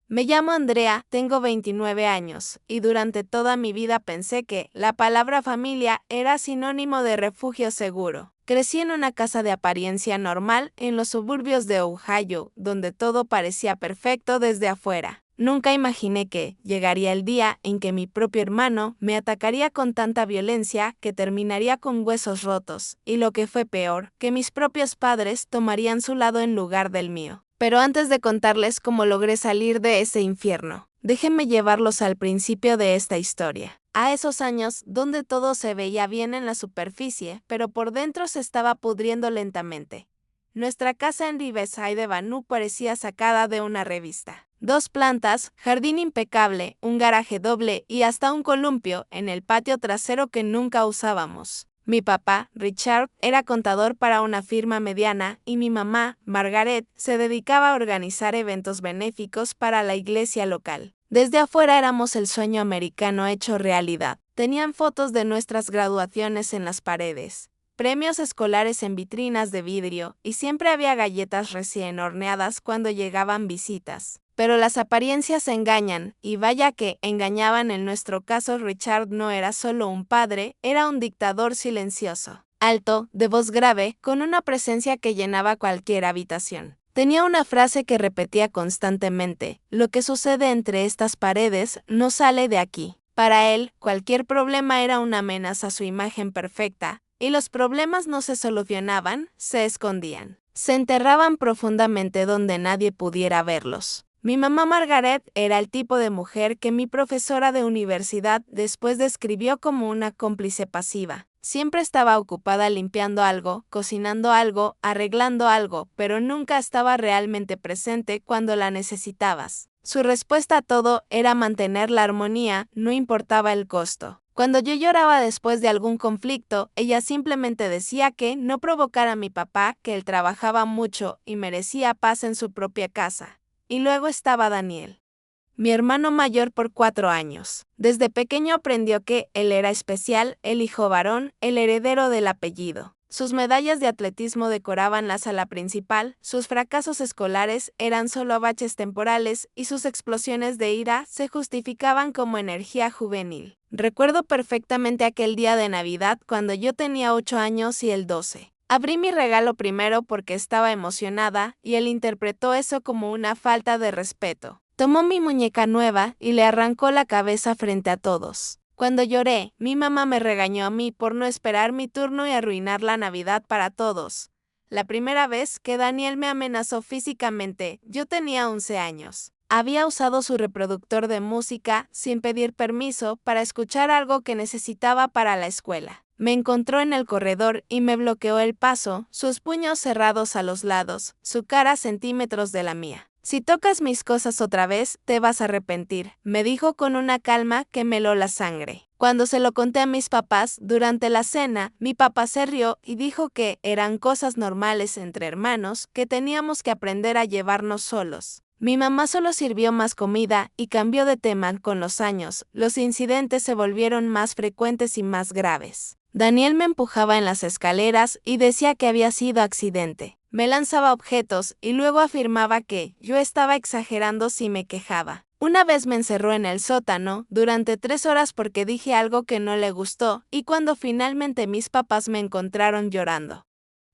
Me llamo Andrea, tengo 29 años, y durante toda mi vida pensé que la palabra familia era sinónimo de refugio seguro. Crecí en una casa de apariencia normal en los suburbios de Ohio, donde todo parecía perfecto desde afuera. Nunca imaginé que llegaría el día en que mi propio hermano me atacaría con tanta violencia que terminaría con huesos rotos, y lo que fue peor, que mis propios padres tomarían su lado en lugar del mío. Pero antes de contarles cómo logré salir de ese infierno, déjenme llevarlos al principio de esta historia. A esos años donde todo se veía bien en la superficie, pero por dentro se estaba pudriendo lentamente. Nuestra casa en Riverside de Banú parecía sacada de una revista. 2 plantas, jardín impecable, un garaje doble y hasta un columpio en el patio trasero que nunca usábamos. Mi papá, Richard, era contador para una firma mediana y mi mamá, Margaret, se dedicaba a organizar eventos benéficos para la iglesia local. Desde afuera éramos el sueño americano hecho realidad. Tenían fotos de nuestras graduaciones en las paredes, premios escolares en vitrinas de vidrio y siempre había galletas recién horneadas cuando llegaban visitas. Pero las apariencias engañan, y vaya que engañaban. En nuestro caso Richard no era solo un padre, era un dictador silencioso, alto, de voz grave, con una presencia que llenaba cualquier habitación. Tenía una frase que repetía constantemente: lo que sucede entre estas paredes no sale de aquí. Para él, cualquier problema era una amenaza a su imagen perfecta, y los problemas no se solucionaban, se escondían. Se enterraban profundamente donde nadie pudiera verlos. Mi mamá Margaret era el tipo de mujer que mi profesora de universidad después describió como una cómplice pasiva. Siempre estaba ocupada limpiando algo, cocinando algo, arreglando algo, pero nunca estaba realmente presente cuando la necesitabas. Su respuesta a todo era mantener la armonía, no importaba el costo. Cuando yo lloraba después de algún conflicto, ella simplemente decía que no provocara a mi papá, que él trabajaba mucho y merecía paz en su propia casa. Y luego estaba Daniel, mi hermano mayor por 4 años. Desde pequeño aprendió que él era especial, el hijo varón, el heredero del apellido. Sus medallas de atletismo decoraban la sala principal, sus fracasos escolares eran solo baches temporales y sus explosiones de ira se justificaban como energía juvenil. Recuerdo perfectamente aquel día de Navidad cuando yo tenía 8 años y él 12. Abrí mi regalo primero porque estaba emocionada y él interpretó eso como una falta de respeto. Tomó mi muñeca nueva y le arrancó la cabeza frente a todos. Cuando lloré, mi mamá me regañó a mí por no esperar mi turno y arruinar la Navidad para todos. La primera vez que Daniel me amenazó físicamente, yo tenía 11 años. Había usado su reproductor de música sin pedir permiso para escuchar algo que necesitaba para la escuela. Me encontró en el corredor y me bloqueó el paso, sus puños cerrados a los lados, su cara a centímetros de la mía. Si tocas mis cosas otra vez, te vas a arrepentir, me dijo con una calma que me heló la sangre. Cuando se lo conté a mis papás, durante la cena, mi papá se rió y dijo que eran cosas normales entre hermanos, que teníamos que aprender a llevarnos solos. Mi mamá solo sirvió más comida y cambió de tema con los años. Los incidentes se volvieron más frecuentes y más graves. Daniel me empujaba en las escaleras y decía que había sido accidente. Me lanzaba objetos y luego afirmaba que yo estaba exagerando si me quejaba. Una vez me encerró en el sótano durante 3 horas porque dije algo que no le gustó y cuando finalmente mis papás me encontraron llorando,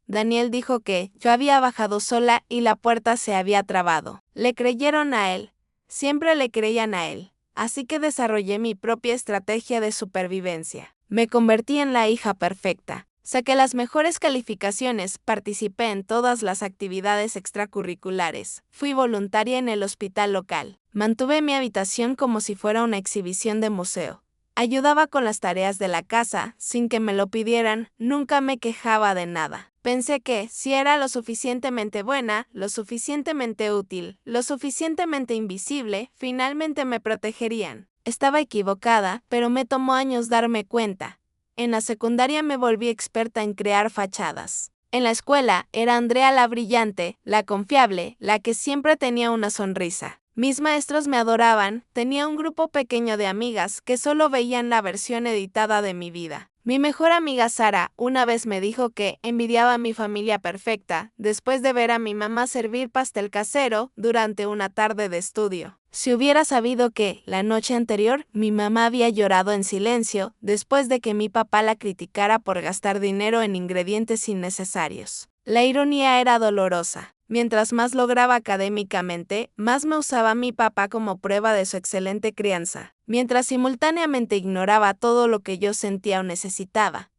Daniel dijo que yo había bajado sola y la puerta se había trabado. Le creyeron a él. Siempre le creían a él. Así que desarrollé mi propia estrategia de supervivencia. Me convertí en la hija perfecta. Saqué las mejores calificaciones, participé en todas las actividades extracurriculares, fui voluntaria en el hospital local, mantuve mi habitación como si fuera una exhibición de museo. Ayudaba con las tareas de la casa, sin que me lo pidieran, nunca me quejaba de nada. Pensé que, si era lo suficientemente buena, lo suficientemente útil, lo suficientemente invisible, finalmente me protegerían. Estaba equivocada, pero me tomó años darme cuenta. En la secundaria me volví experta en crear fachadas. En la escuela era Andrea la brillante, la confiable, la que siempre tenía una sonrisa. Mis maestros me adoraban, tenía un grupo pequeño de amigas que solo veían la versión editada de mi vida. Mi mejor amiga Sara una vez me dijo que envidiaba a mi familia perfecta después de ver a mi mamá servir pastel casero durante una tarde de estudio. Si hubiera sabido que, la noche anterior, mi mamá había llorado en silencio después de que mi papá la criticara por gastar dinero en ingredientes innecesarios. La ironía era dolorosa. Mientras más lograba académicamente, más me usaba mi papá como prueba de su excelente crianza, mientras simultáneamente ignoraba todo lo que yo sentía o necesitaba.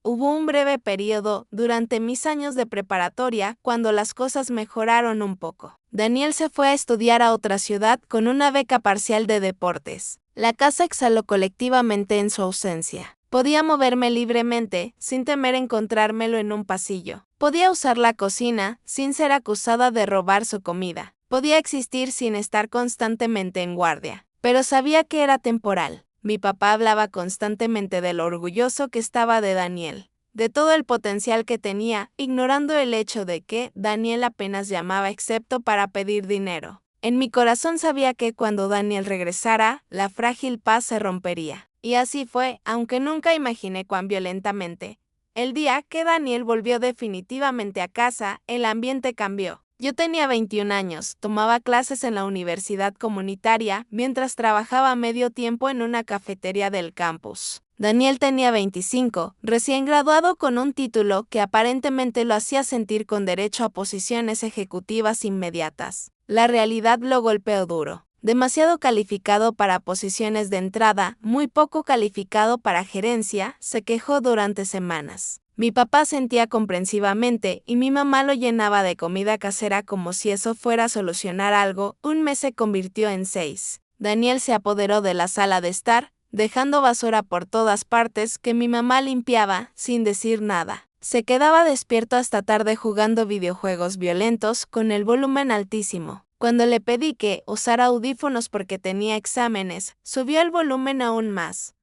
Hubo un breve periodo durante mis años de preparatoria cuando las cosas mejoraron un poco. Daniel se fue a estudiar a otra ciudad con una beca parcial de deportes. La casa exhaló colectivamente en su ausencia. Podía moverme libremente, sin temer encontrármelo en un pasillo. Podía usar la cocina, sin ser acusada de robar su comida. Podía existir sin estar constantemente en guardia. Pero sabía que era temporal. Mi papá hablaba constantemente de lo orgulloso que estaba de Daniel, de todo el potencial que tenía, ignorando el hecho de que Daniel apenas llamaba excepto para pedir dinero. En mi corazón sabía que cuando Daniel regresara, la frágil paz se rompería. Y así fue, aunque nunca imaginé cuán violentamente. El día que Daniel volvió definitivamente a casa, el ambiente cambió. Yo tenía 21 años, tomaba clases en la universidad comunitaria mientras trabajaba medio tiempo en una cafetería del campus. Daniel tenía 25, recién graduado con un título que aparentemente lo hacía sentir con derecho a posiciones ejecutivas inmediatas. La realidad lo golpeó duro. Demasiado calificado para posiciones de entrada, muy poco calificado para gerencia, se quejó durante semanas. Mi papá sentía comprensivamente y mi mamá lo llenaba de comida casera como si eso fuera a solucionar algo. Un mes se convirtió en 6. Daniel se apoderó de la sala de estar, dejando basura por todas partes que mi mamá limpiaba sin decir nada. Se quedaba despierto hasta tarde jugando videojuegos violentos con el volumen altísimo. Cuando le pedí que usara audífonos porque tenía exámenes, subió el volumen aún más.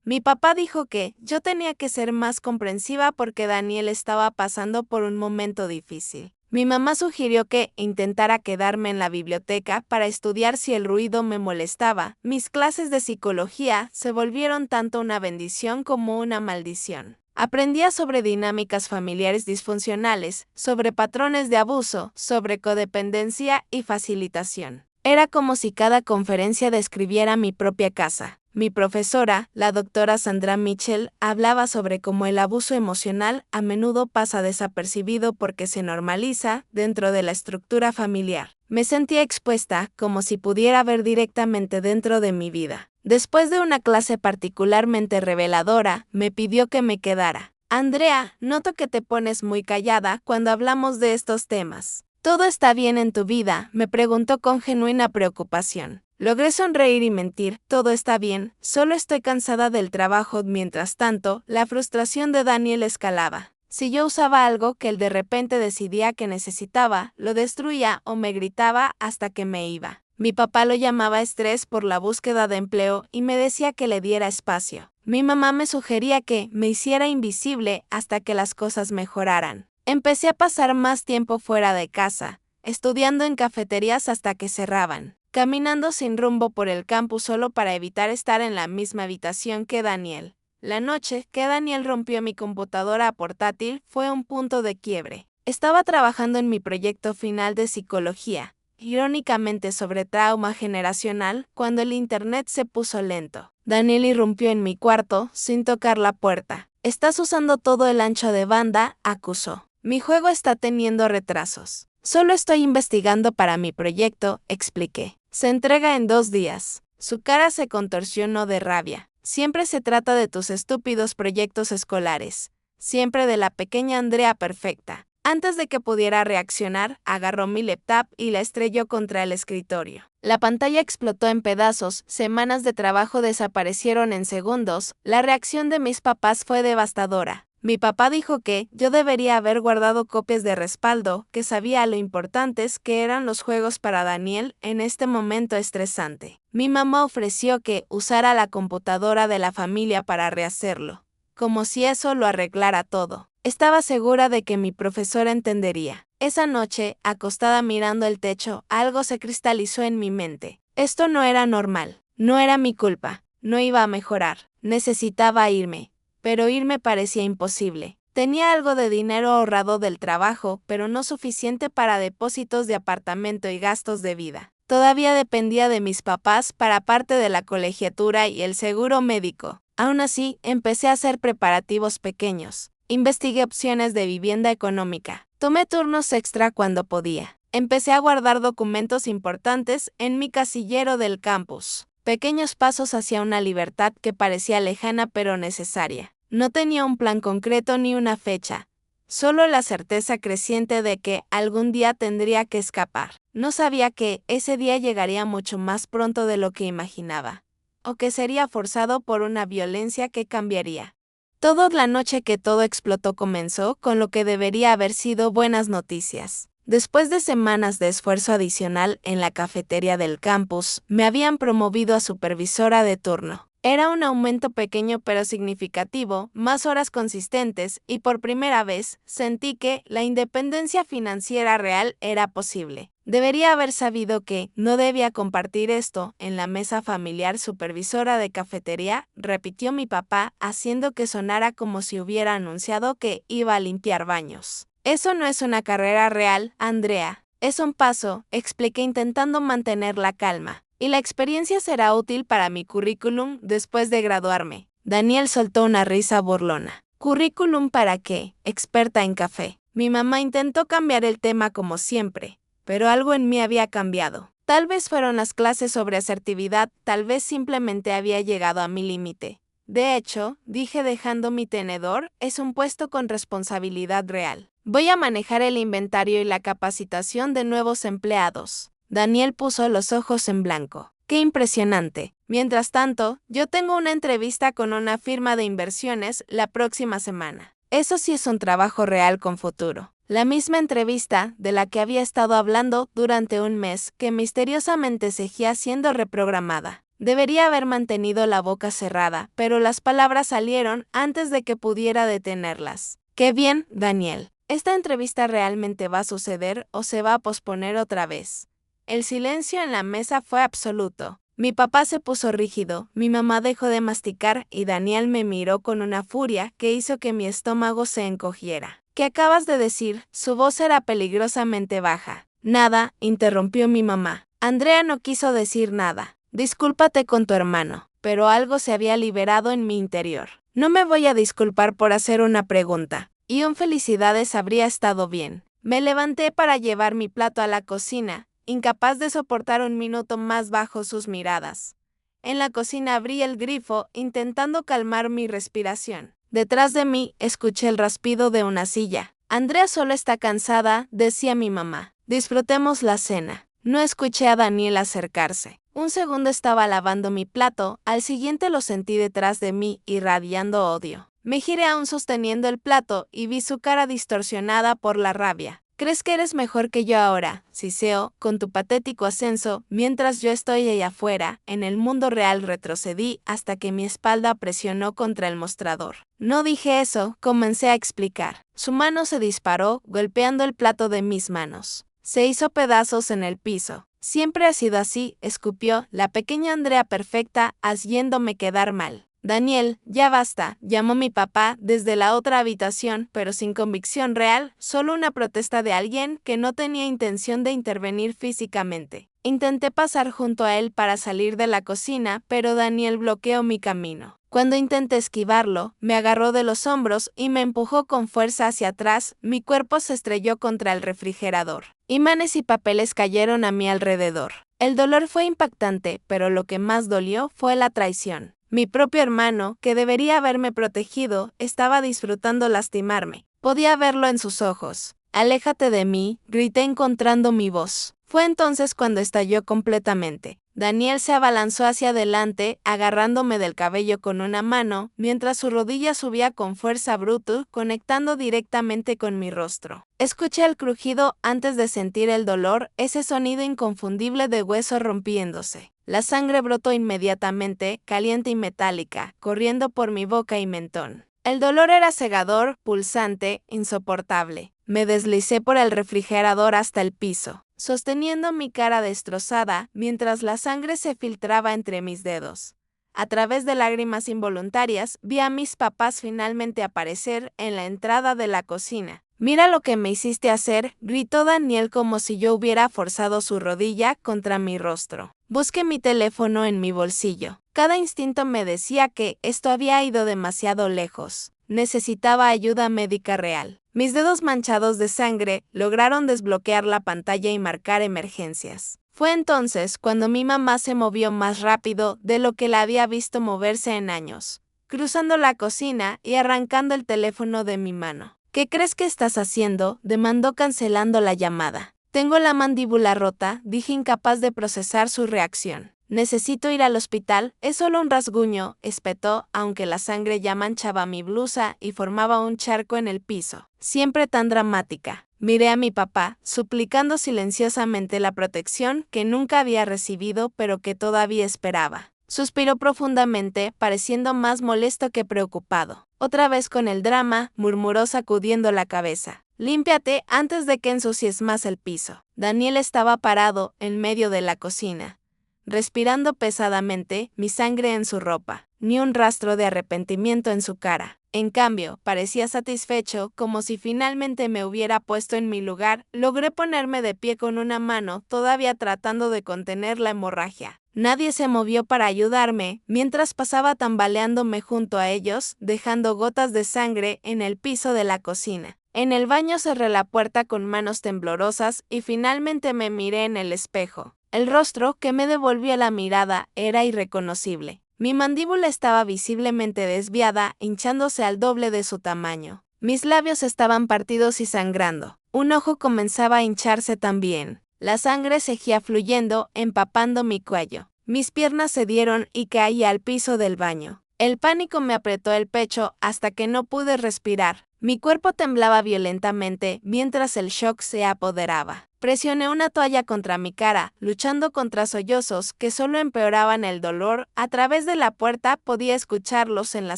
Mi papá dijo que yo tenía que ser más comprensiva porque Daniel estaba pasando por un momento difícil. Mi mamá sugirió que intentara quedarme en la biblioteca para estudiar si el ruido me molestaba. Mis clases de psicología se volvieron tanto una bendición como una maldición. Aprendía sobre dinámicas familiares disfuncionales, sobre patrones de abuso, sobre codependencia y facilitación. Era como si cada conferencia describiera mi propia casa. Mi profesora, la doctora Sandra Mitchell, hablaba sobre cómo el abuso emocional a menudo pasa desapercibido porque se normaliza dentro de la estructura familiar. Me sentía expuesta, como si pudiera ver directamente dentro de mi vida. Después de una clase particularmente reveladora, me pidió que me quedara. Andrea, noto que te pones muy callada cuando hablamos de estos temas. ¿Todo está bien en tu vida?, me preguntó con genuina preocupación. Logré sonreír y mentir, todo está bien, solo estoy cansada del trabajo. Mientras tanto, la frustración de Daniel escalaba. Si yo usaba algo que él de repente decidía que necesitaba, lo destruía o me gritaba hasta que me iba. Mi papá lo llamaba estrés por la búsqueda de empleo y me decía que le diera espacio. Mi mamá me sugería que me hiciera invisible hasta que las cosas mejoraran. Empecé a pasar más tiempo fuera de casa, estudiando en cafeterías hasta que cerraban, caminando sin rumbo por el campus solo para evitar estar en la misma habitación que Daniel. La noche que Daniel rompió mi computadora portátil fue un punto de quiebre. Estaba trabajando en mi proyecto final de psicología, irónicamente sobre trauma generacional, cuando el internet se puso lento. Daniel irrumpió en mi cuarto sin tocar la puerta. «Estás usando todo el ancho de banda», acusó. «Mi juego está teniendo retrasos». «Solo estoy investigando para mi proyecto», expliqué. «Se entrega en 2 días». Su cara se contorsionó de rabia. «Siempre se trata de tus estúpidos proyectos escolares. Siempre de la pequeña Andrea perfecta». Antes de que pudiera reaccionar, agarró mi laptop y la estrelló contra el escritorio. La pantalla explotó en pedazos, semanas de trabajo desaparecieron en segundos. La reacción de mis papás fue devastadora. Mi papá dijo que yo debería haber guardado copias de respaldo, que sabía lo importantes que eran los juegos para Daniel en este momento estresante. Mi mamá ofreció que usara la computadora de la familia para rehacerlo, como si eso lo arreglara todo. Estaba segura de que mi profesora entendería. Esa noche, acostada mirando el techo, algo se cristalizó en mi mente. Esto no era normal, no era mi culpa, no iba a mejorar, necesitaba irme. pero irme parecía imposible. Tenía algo de dinero ahorrado del trabajo, pero no suficiente para depósitos de apartamento y gastos de vida. Todavía dependía de mis papás para parte de la colegiatura y el seguro médico. Aún así, empecé a hacer preparativos pequeños. Investigué opciones de vivienda económica. Tomé turnos extra cuando podía. Empecé a guardar documentos importantes en mi casillero del campus. Pequeños pasos hacia una libertad que parecía lejana pero necesaria. No tenía un plan concreto ni una fecha, solo la certeza creciente de que algún día tendría que escapar. No sabía que ese día llegaría mucho más pronto de lo que imaginaba, o que sería forzado por una violencia que cambiaría. Toda la noche que todo explotó comenzó con lo que debería haber sido buenas noticias. Después de semanas de esfuerzo adicional en la cafetería del campus, me habían promovido a supervisora de turno. Era un aumento pequeño pero significativo, más horas consistentes, y por primera vez sentí que la independencia financiera real era posible. Debería haber sabido que no debía compartir esto en la mesa familiar. Supervisora de cafetería, repitió mi papá, haciendo que sonara como si hubiera anunciado que iba a limpiar baños. Eso no es una carrera real, Andrea. Es un paso, expliqué intentando mantener la calma. Y la experiencia será útil para mi currículum después de graduarme. Daniel soltó una risa burlona. ¿Currículum para qué? Experta en café. Mi mamá intentó cambiar el tema como siempre, pero algo en mí había cambiado. Tal vez fueron las clases sobre asertividad, tal vez simplemente había llegado a mi límite. De hecho, dije dejando mi tenedor, es un puesto con responsabilidad real. Voy a manejar el inventario y la capacitación de nuevos empleados. Daniel puso los ojos en blanco. ¡Qué impresionante! Mientras tanto, yo tengo una entrevista con una firma de inversiones la próxima semana. Eso sí es un trabajo real con futuro. La misma entrevista de la que había estado hablando durante un mes que misteriosamente seguía siendo reprogramada. Debería haber mantenido la boca cerrada, pero las palabras salieron antes de que pudiera detenerlas. ¡Qué bien, Daniel! ¿Esta entrevista realmente va a suceder o se va a posponer otra vez? El silencio en la mesa fue absoluto. Mi papá se puso rígido, mi mamá dejó de masticar y Daniel me miró con una furia que hizo que mi estómago se encogiera. ¿Qué acabas de decir? Su voz era peligrosamente baja. Nada, interrumpió mi mamá. Andrea no quiso decir nada. Discúlpate con tu hermano, pero algo se había liberado en mi interior. No me voy a disculpar por hacer una pregunta. Y un felicidades habría estado bien. Me levanté para llevar mi plato a la cocina, incapaz de soportar un minuto más bajo sus miradas. En la cocina abrí el grifo, intentando calmar mi respiración. Detrás de mí, escuché el raspido de una silla. Andrea solo está cansada, decía mi mamá. Disfrutemos la cena. No escuché a Daniel acercarse. Un segundo estaba lavando mi plato, al siguiente lo sentí detrás de mí, irradiando odio. Me giré aún sosteniendo el plato y vi su cara distorsionada por la rabia. ¿Crees que eres mejor que yo ahora, siseo, con tu patético ascenso, mientras yo estoy allá afuera, en el mundo real? Retrocedí hasta que mi espalda presionó contra el mostrador. No dije eso, comencé a explicar. Su mano se disparó, golpeando el plato de mis manos. Se hizo pedazos en el piso. Siempre ha sido así, escupió la pequeña Andrea perfecta, haciéndome quedar mal. Daniel, ya basta, llamó mi papá desde la otra habitación, pero sin convicción real, solo una protesta de alguien que no tenía intención de intervenir físicamente. Intenté pasar junto a él para salir de la cocina, pero Daniel bloqueó mi camino. Cuando intenté esquivarlo, me agarró de los hombros y me empujó con fuerza hacia atrás. Mi cuerpo se estrelló contra el refrigerador. Imanes y papeles cayeron a mi alrededor. El dolor fue impactante, pero lo que más dolió fue la traición. Mi propio hermano, que debería haberme protegido, estaba disfrutando lastimarme. Podía verlo en sus ojos. «Aléjate de mí», grité encontrando mi voz. Fue entonces cuando estalló completamente. Daniel se abalanzó hacia adelante, agarrándome del cabello con una mano, mientras su rodilla subía con fuerza bruta, conectando directamente con mi rostro. Escuché el crujido antes de sentir el dolor, ese sonido inconfundible de hueso rompiéndose. La sangre brotó inmediatamente, caliente y metálica, corriendo por mi boca y mentón. El dolor era cegador, pulsante, insoportable. Me deslicé por el refrigerador hasta el piso, sosteniendo mi cara destrozada mientras la sangre se filtraba entre mis dedos. A través de lágrimas involuntarias, vi a mis papás finalmente aparecer en la entrada de la cocina. «Mira lo que me hiciste hacer», gritó Daniel como si yo hubiera forzado su rodilla contra mi rostro. Busqué mi teléfono en mi bolsillo. Cada instinto me decía que esto había ido demasiado lejos. Necesitaba ayuda médica real. Mis dedos manchados de sangre lograron desbloquear la pantalla y marcar emergencias. Fue entonces cuando mi mamá se movió más rápido de lo que la había visto moverse en años, cruzando la cocina y arrancando el teléfono de mi mano. «¿Qué crees que estás haciendo?», demandó cancelando la llamada. «Tengo la mandíbula rota», dije incapaz de procesar su reacción. «Necesito ir al hospital, es solo un rasguño», espetó, aunque la sangre ya manchaba mi blusa y formaba un charco en el piso. Siempre tan dramática. Miré a mi papá, suplicando silenciosamente la protección que nunca había recibido pero que todavía esperaba. Suspiró profundamente, pareciendo más molesto que preocupado. «Otra vez con el drama», murmuró sacudiendo la cabeza. «Límpiate antes de que ensucies más el piso». Daniel estaba parado en medio de la cocina, respirando pesadamente, mi sangre en su ropa. Ni un rastro de arrepentimiento en su cara. En cambio, parecía satisfecho, como si finalmente me hubiera puesto en mi lugar. Logré ponerme de pie con una mano, todavía tratando de contener la hemorragia. Nadie se movió para ayudarme, mientras pasaba tambaleándome junto a ellos, dejando gotas de sangre en el piso de la cocina. En el baño cerré la puerta con manos temblorosas y finalmente me miré en el espejo. El rostro que me devolvía la mirada era irreconocible. Mi mandíbula estaba visiblemente desviada, hinchándose al doble de su tamaño. Mis labios estaban partidos y sangrando. Un ojo comenzaba a hincharse también. La sangre seguía fluyendo, empapando mi cuello. Mis piernas cedieron y caí al piso del baño. El pánico me apretó el pecho hasta que no pude respirar. Mi cuerpo temblaba violentamente mientras el shock se apoderaba. Presioné una toalla contra mi cara, luchando contra sollozos que solo empeoraban el dolor. A través de la puerta podía escucharlos en la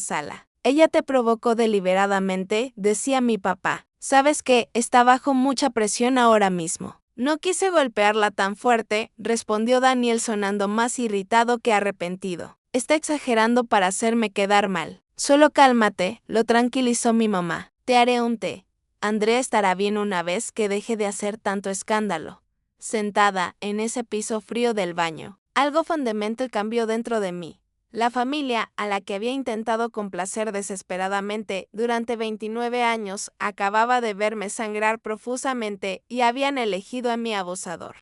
sala. «Ella te provocó deliberadamente», decía mi papá. «Sabes que está bajo mucha presión ahora mismo». «No quise golpearla tan fuerte», respondió Daniel sonando más irritado que arrepentido. «Está exagerando para hacerme quedar mal». «Solo cálmate», lo tranquilizó mi mamá. «Te haré un té. Andrea estará bien una vez que deje de hacer tanto escándalo». Sentada en ese piso frío del baño, algo fundamental cambió dentro de mí. La familia, a la que había intentado complacer desesperadamente durante 29 años, acababa de verme sangrar profusamente y habían elegido a mi abusador.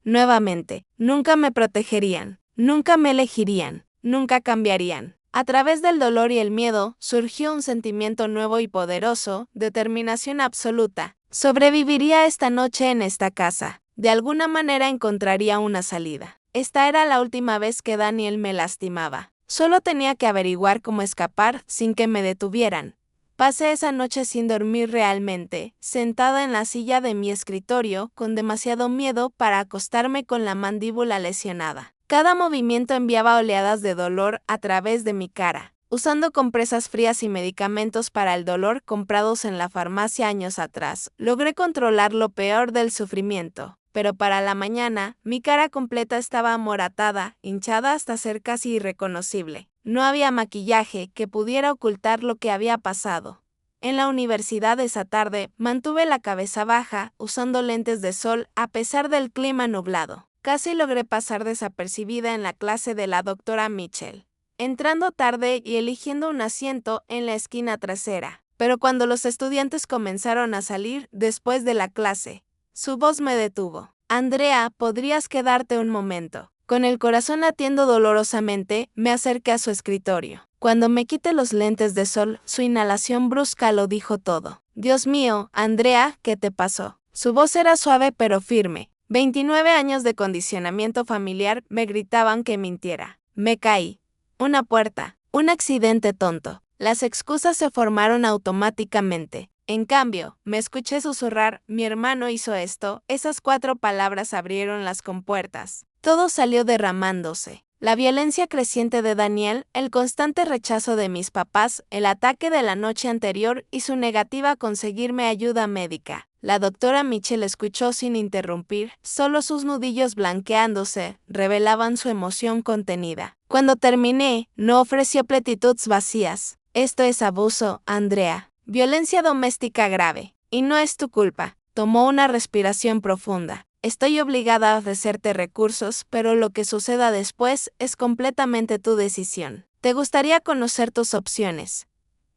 Nuevamente, nunca me protegerían, nunca me elegirían, nunca cambiarían. A través del dolor y el miedo, surgió un sentimiento nuevo y poderoso, determinación absoluta. Sobreviviría esta noche en esta casa. De alguna manera encontraría una salida. Esta era la última vez que Daniel me lastimaba. Solo tenía que averiguar cómo escapar sin que me detuvieran. Pasé esa noche sin dormir realmente, sentada en la silla de mi escritorio, con demasiado miedo para acostarme con la mandíbula lesionada. Cada movimiento enviaba oleadas de dolor a través de mi cara. Usando compresas frías y medicamentos para el dolor comprados en la farmacia años atrás, logré controlar lo peor del sufrimiento. Pero para la mañana, mi cara completa estaba amoratada, hinchada hasta ser casi irreconocible. No había maquillaje que pudiera ocultar lo que había pasado. En la universidad esa tarde, mantuve la cabeza baja, usando lentes de sol a pesar del clima nublado. Casi logré pasar desapercibida en la clase de la doctora Mitchell, entrando tarde y eligiendo un asiento en la esquina trasera. Pero cuando los estudiantes comenzaron a salir después de la clase, su voz me detuvo. «Andrea, ¿podrías quedarte un momento?». Con el corazón latiendo dolorosamente, me acerqué a su escritorio. Cuando me quité los lentes de sol, su inhalación brusca lo dijo todo. «Dios mío, Andrea, ¿qué te pasó?». Su voz era suave pero firme. 29 años de condicionamiento familiar me gritaban que mintiera. Me caí. Una puerta. Un accidente tonto. Las excusas se formaron automáticamente. En cambio, me escuché susurrar, «Mi hermano hizo esto». Esas 4 palabras abrieron las compuertas. Todo salió derramándose. La violencia creciente de Daniel, el constante rechazo de mis papás, el ataque de la noche anterior y su negativa a conseguirme ayuda médica. La doctora Mitchell escuchó sin interrumpir, solo sus nudillos blanqueándose revelaban su emoción contenida. Cuando terminé, no ofreció platitudes vacías. Esto es abuso, Andrea. Violencia doméstica grave. Y no es tu culpa. Tomó una respiración profunda. Estoy obligada a ofrecerte recursos, pero lo que suceda después es completamente tu decisión. ¿Te gustaría conocer tus opciones?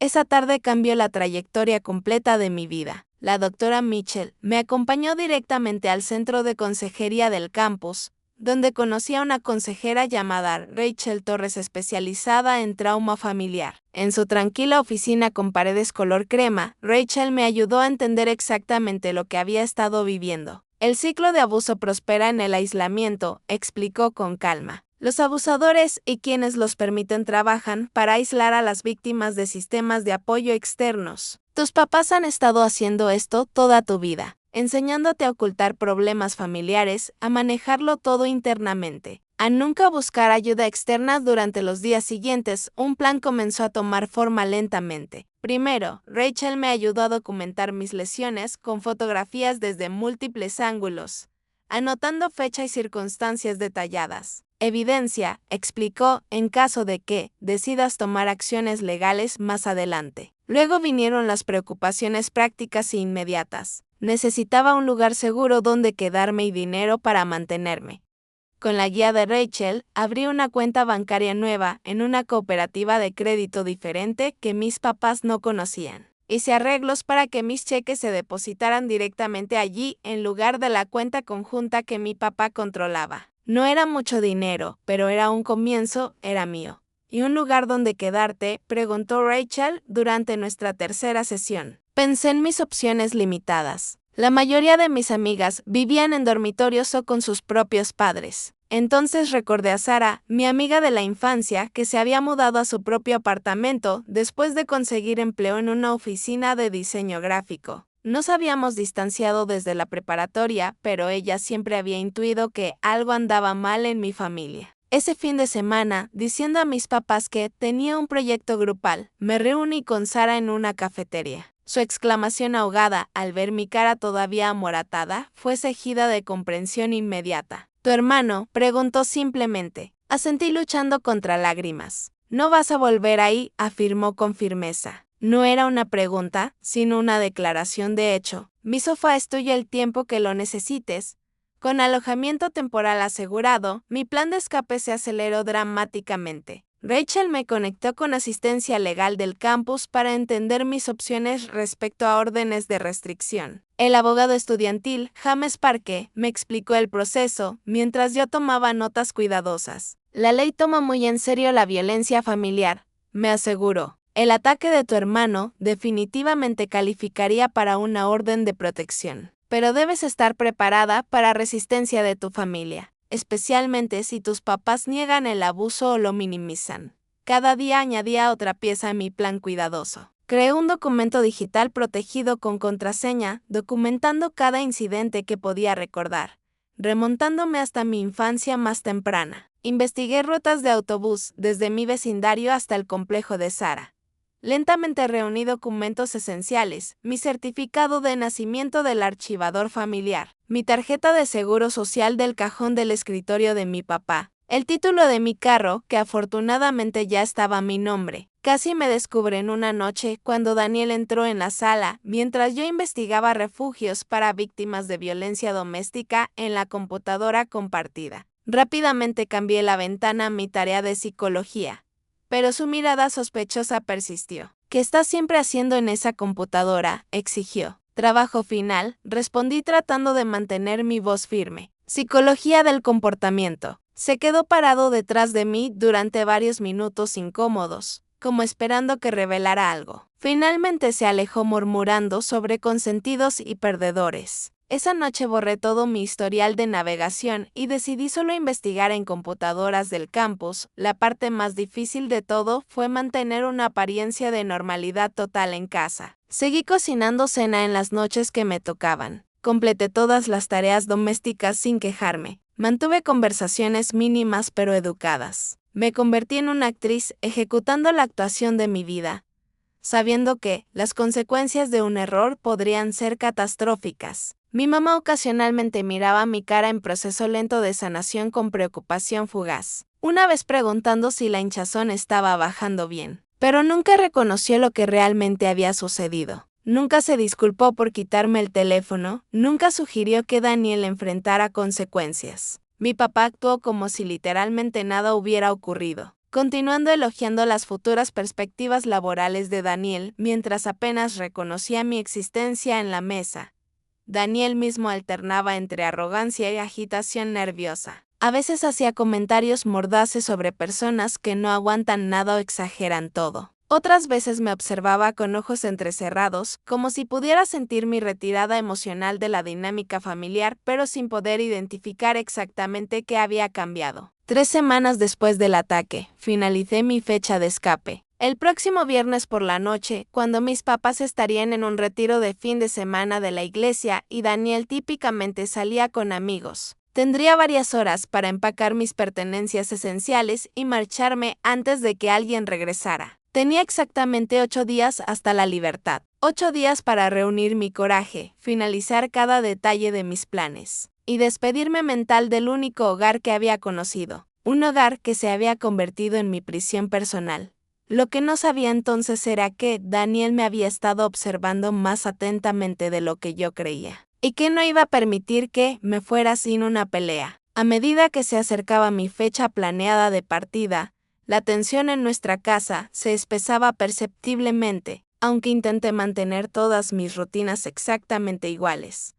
Esa tarde cambió la trayectoria completa de mi vida. La doctora Mitchell me acompañó directamente al centro de consejería del campus, donde conocí a una consejera llamada Rachel Torres especializada en trauma familiar. En su tranquila oficina con paredes color crema, Rachel me ayudó a entender exactamente lo que había estado viviendo. El ciclo de abuso prospera en el aislamiento, explicó con calma. Los abusadores y quienes los permiten trabajan para aislar a las víctimas de sistemas de apoyo externos. Tus papás han estado haciendo esto toda tu vida, enseñándote a ocultar problemas familiares, a manejarlo todo internamente, a nunca buscar ayuda externa. Durante los días siguientes, un plan comenzó a tomar forma lentamente. Primero, Rachel me ayudó a documentar mis lesiones con fotografías desde múltiples ángulos, anotando fecha y circunstancias detalladas. Evidencia, explicó, en caso de que decidas tomar acciones legales más adelante. Luego vinieron las preocupaciones prácticas e inmediatas. Necesitaba un lugar seguro donde quedarme y dinero para mantenerme. Con la guía de Rachel, abrí una cuenta bancaria nueva en una cooperativa de crédito diferente que mis papás no conocían. Hice arreglos para que mis cheques se depositaran directamente allí en lugar de la cuenta conjunta que mi papá controlaba. No era mucho dinero, pero era un comienzo, era mío. ¿Y un lugar donde quedarte?, preguntó Rachel durante nuestra tercera sesión. Pensé en mis opciones limitadas. La mayoría de mis amigas vivían en dormitorios o con sus propios padres. Entonces recordé a Sara, mi amiga de la infancia, que se había mudado a su propio apartamento después de conseguir empleo en una oficina de diseño gráfico. Nos habíamos distanciado desde la preparatoria, pero ella siempre había intuido que algo andaba mal en mi familia. Ese fin de semana, diciendo a mis papás que tenía un proyecto grupal, me reuní con Sara en una cafetería. Su exclamación ahogada al ver mi cara todavía amoratada fue seguida de comprensión inmediata. «¿Tu hermano?», preguntó simplemente. Asentí luchando contra lágrimas. «No vas a volver ahí», afirmó con firmeza. No era una pregunta, sino una declaración de hecho. «Mi sofá es tuyo el tiempo que lo necesites». Con alojamiento temporal asegurado, mi plan de escape se aceleró dramáticamente. Rachel me conectó con asistencia legal del campus para entender mis opciones respecto a órdenes de restricción. El abogado estudiantil, James Parke, me explicó el proceso, mientras yo tomaba notas cuidadosas. «La ley toma muy en serio la violencia familiar», me aseguró. «El ataque de tu hermano definitivamente calificaría para una orden de protección. Pero debes estar preparada para resistencia de tu familia, especialmente si tus papás niegan el abuso o lo minimizan». Cada día añadía otra pieza a mi plan cuidadoso. Creé un documento digital protegido con contraseña, documentando cada incidente que podía recordar, remontándome hasta mi infancia más temprana. Investigué rutas de autobús desde mi vecindario hasta el complejo de Sara. Lentamente reuní documentos esenciales, mi certificado de nacimiento del archivador familiar, mi tarjeta de seguro social del cajón del escritorio de mi papá, el título de mi carro, que afortunadamente ya estaba a mi nombre. Casi me descubré en una noche cuando Daniel entró en la sala mientras yo investigaba refugios para víctimas de violencia doméstica en la computadora compartida. Rápidamente cambié la ventana a mi tarea de psicología, pero su mirada sospechosa persistió. «¿Qué estás siempre haciendo en esa computadora?», exigió. «Trabajo final», respondí tratando de mantener mi voz firme. «Psicología del comportamiento». Se quedó parado detrás de mí durante varios minutos incómodos, como esperando que revelara algo. Finalmente se alejó murmurando sobre consentidos y perdedores. Esa noche borré todo mi historial de navegación y decidí solo investigar en computadoras del campus. La parte más difícil de todo fue mantener una apariencia de normalidad total en casa. Seguí cocinando cena en las noches que me tocaban. Completé todas las tareas domésticas sin quejarme. Mantuve conversaciones mínimas pero educadas. Me convertí en una actriz ejecutando la actuación de mi vida. sabiendo que las consecuencias de un error podrían ser catastróficas. Mi mamá ocasionalmente miraba mi cara en proceso lento de sanación con preocupación fugaz, una vez preguntando si la hinchazón estaba bajando bien, pero nunca reconoció lo que realmente había sucedido. Nunca se disculpó por quitarme el teléfono, nunca sugirió que Daniel enfrentara consecuencias. Mi papá actuó como si literalmente nada hubiera ocurrido, continuando elogiando las futuras perspectivas laborales de Daniel mientras apenas reconocía mi existencia en la mesa. Daniel mismo alternaba entre arrogancia y agitación nerviosa. A veces hacía comentarios mordaces sobre personas que no aguantan nada o exageran todo. Otras veces me observaba con ojos entrecerrados, como si pudiera sentir mi retirada emocional de la dinámica familiar, pero sin poder identificar exactamente qué había cambiado. 3 semanas después del ataque, finalicé mi fecha de escape. El próximo viernes por la noche, cuando mis papás estarían en un retiro de fin de semana de la iglesia y Daniel típicamente salía con amigos. Tendría varias horas para empacar mis pertenencias esenciales y marcharme antes de que alguien regresara. Tenía exactamente 8 días hasta la libertad. 8 días para reunir mi coraje, finalizar cada detalle de mis planes y despedirme mental del único hogar que había conocido. Un hogar que se había convertido en mi prisión personal. Lo que no sabía entonces era que Daniel me había estado observando más atentamente de lo que yo creía, y que no iba a permitir que me fuera sin una pelea. A medida que se acercaba mi fecha planeada de partida, la tensión en nuestra casa se espesaba perceptiblemente, aunque intenté mantener todas mis rutinas exactamente iguales.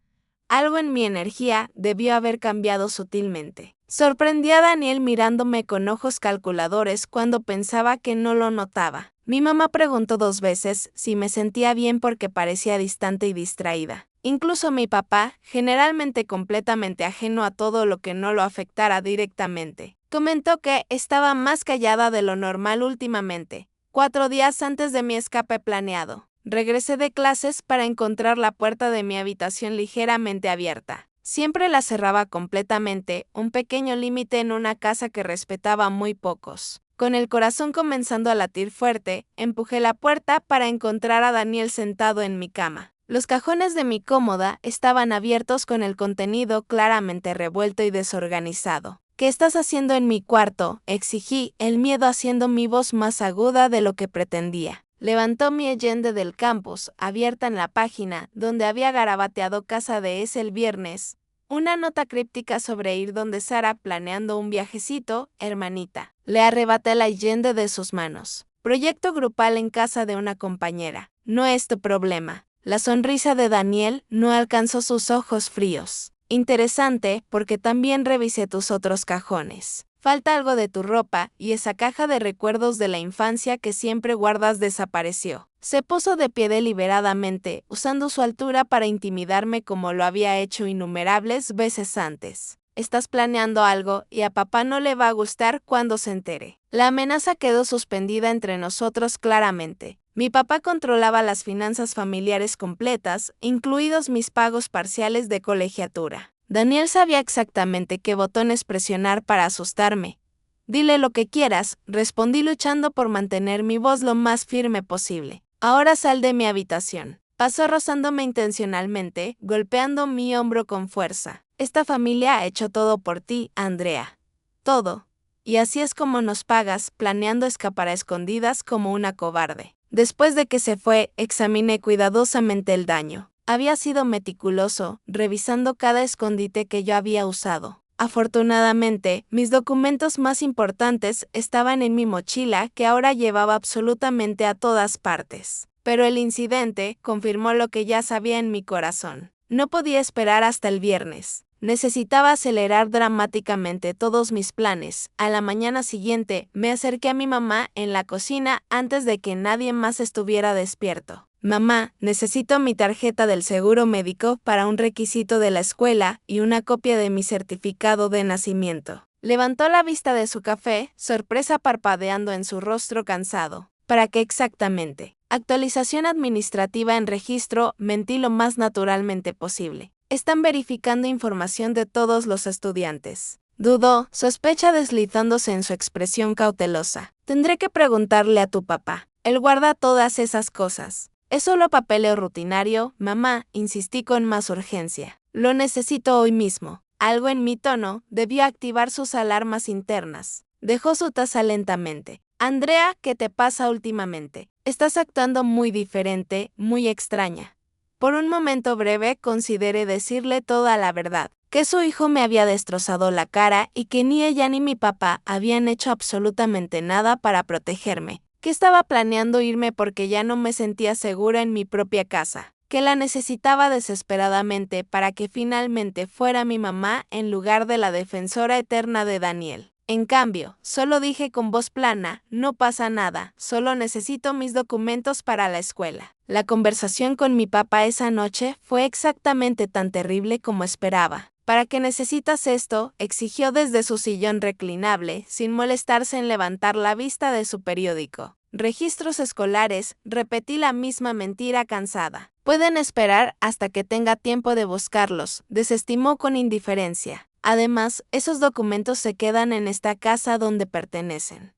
Algo en mi energía debió haber cambiado sutilmente. Sorprendí a Daniel mirándome con ojos calculadores cuando pensaba que no lo notaba. Mi mamá preguntó 2 veces si me sentía bien porque parecía distante y distraída. Incluso mi papá, generalmente completamente ajeno a todo lo que no lo afectara directamente, comentó que estaba más callada de lo normal últimamente, 4 días antes de mi escape planeado. Regresé de clases para encontrar la puerta de mi habitación ligeramente abierta. Siempre la cerraba completamente, un pequeño límite en una casa que respetaba muy pocos. Con el corazón comenzando a latir fuerte, empujé la puerta para encontrar a Daniel sentado en mi cama. Los cajones de mi cómoda estaban abiertos con el contenido claramente revuelto y desorganizado. ¿Qué estás haciendo en mi cuarto?, exigí, el miedo haciendo mi voz más aguda de lo que pretendía. Levantó mi Allende del campus, abierta en la página, donde había garabateado casa de ese el viernes. Una nota críptica sobre ir donde Sara planeando un viajecito, hermanita. Le arrebaté la Allende de sus manos. Proyecto grupal en casa de una compañera. No es tu problema. La sonrisa de Daniel no alcanzó sus ojos fríos. Interesante, porque también revisé tus otros cajones. Falta algo de tu ropa, y esa caja de recuerdos de la infancia que siempre guardas desapareció. Se puso de pie deliberadamente, usando su altura para intimidarme como lo había hecho innumerables veces antes. Estás planeando algo, y a papá no le va a gustar cuando se entere. La amenaza quedó suspendida entre nosotros claramente. Mi papá controlaba las finanzas familiares completas, incluidos mis pagos parciales de colegiatura. Daniel sabía exactamente qué botones presionar para asustarme. Dile lo que quieras, respondí luchando por mantener mi voz lo más firme posible. Ahora sal de mi habitación. Pasó rozándome intencionalmente, golpeando mi hombro con fuerza. Esta familia ha hecho todo por ti, Andrea. Todo. Y así es como nos pagas, planeando escapar a escondidas como una cobarde. Después de que se fue, examiné cuidadosamente el daño. Había sido meticuloso, revisando cada escondite que yo había usado. Afortunadamente, mis documentos más importantes estaban en mi mochila que ahora llevaba absolutamente a todas partes. Pero el incidente confirmó lo que ya sabía en mi corazón. No podía esperar hasta el viernes. Necesitaba acelerar dramáticamente todos mis planes. A la mañana siguiente, me acerqué a mi mamá en la cocina antes de que nadie más estuviera despierto. Mamá, necesito mi tarjeta del seguro médico para un requisito de la escuela y una copia de mi certificado de nacimiento. Levantó la vista de su café, sorpresa parpadeando en su rostro cansado. ¿Para qué exactamente? Actualización administrativa en registro, mentí lo más naturalmente posible. Están verificando información de todos los estudiantes. Dudó, sospecha deslizándose en su expresión cautelosa. Tendré que preguntarle a tu papá. Él guarda todas esas cosas. Es solo papeleo rutinario, mamá, insistí con más urgencia. Lo necesito hoy mismo. Algo en mi tono debió activar sus alarmas internas. Dejó su taza lentamente. Andrea, ¿qué te pasa últimamente? Estás actuando muy diferente, muy extraña. Por un momento breve consideré decirle toda la verdad, que su hijo me había destrozado la cara y que ni ella ni mi papá habían hecho absolutamente nada para protegerme, que estaba planeando irme porque ya no me sentía segura en mi propia casa, que la necesitaba desesperadamente para que finalmente fuera mi mamá en lugar de la defensora eterna de Daniel. En cambio, solo dije con voz plana, no pasa nada, solo necesito mis documentos para la escuela. La conversación con mi papá esa noche fue exactamente tan terrible como esperaba. ¿Para qué necesitas esto?, exigió desde su sillón reclinable, sin molestarse en levantar la vista de su periódico. Registros escolares, repetí la misma mentira cansada. Pueden esperar hasta que tenga tiempo de buscarlos, desestimó con indiferencia. Además, esos documentos se quedan en esta casa donde pertenecen.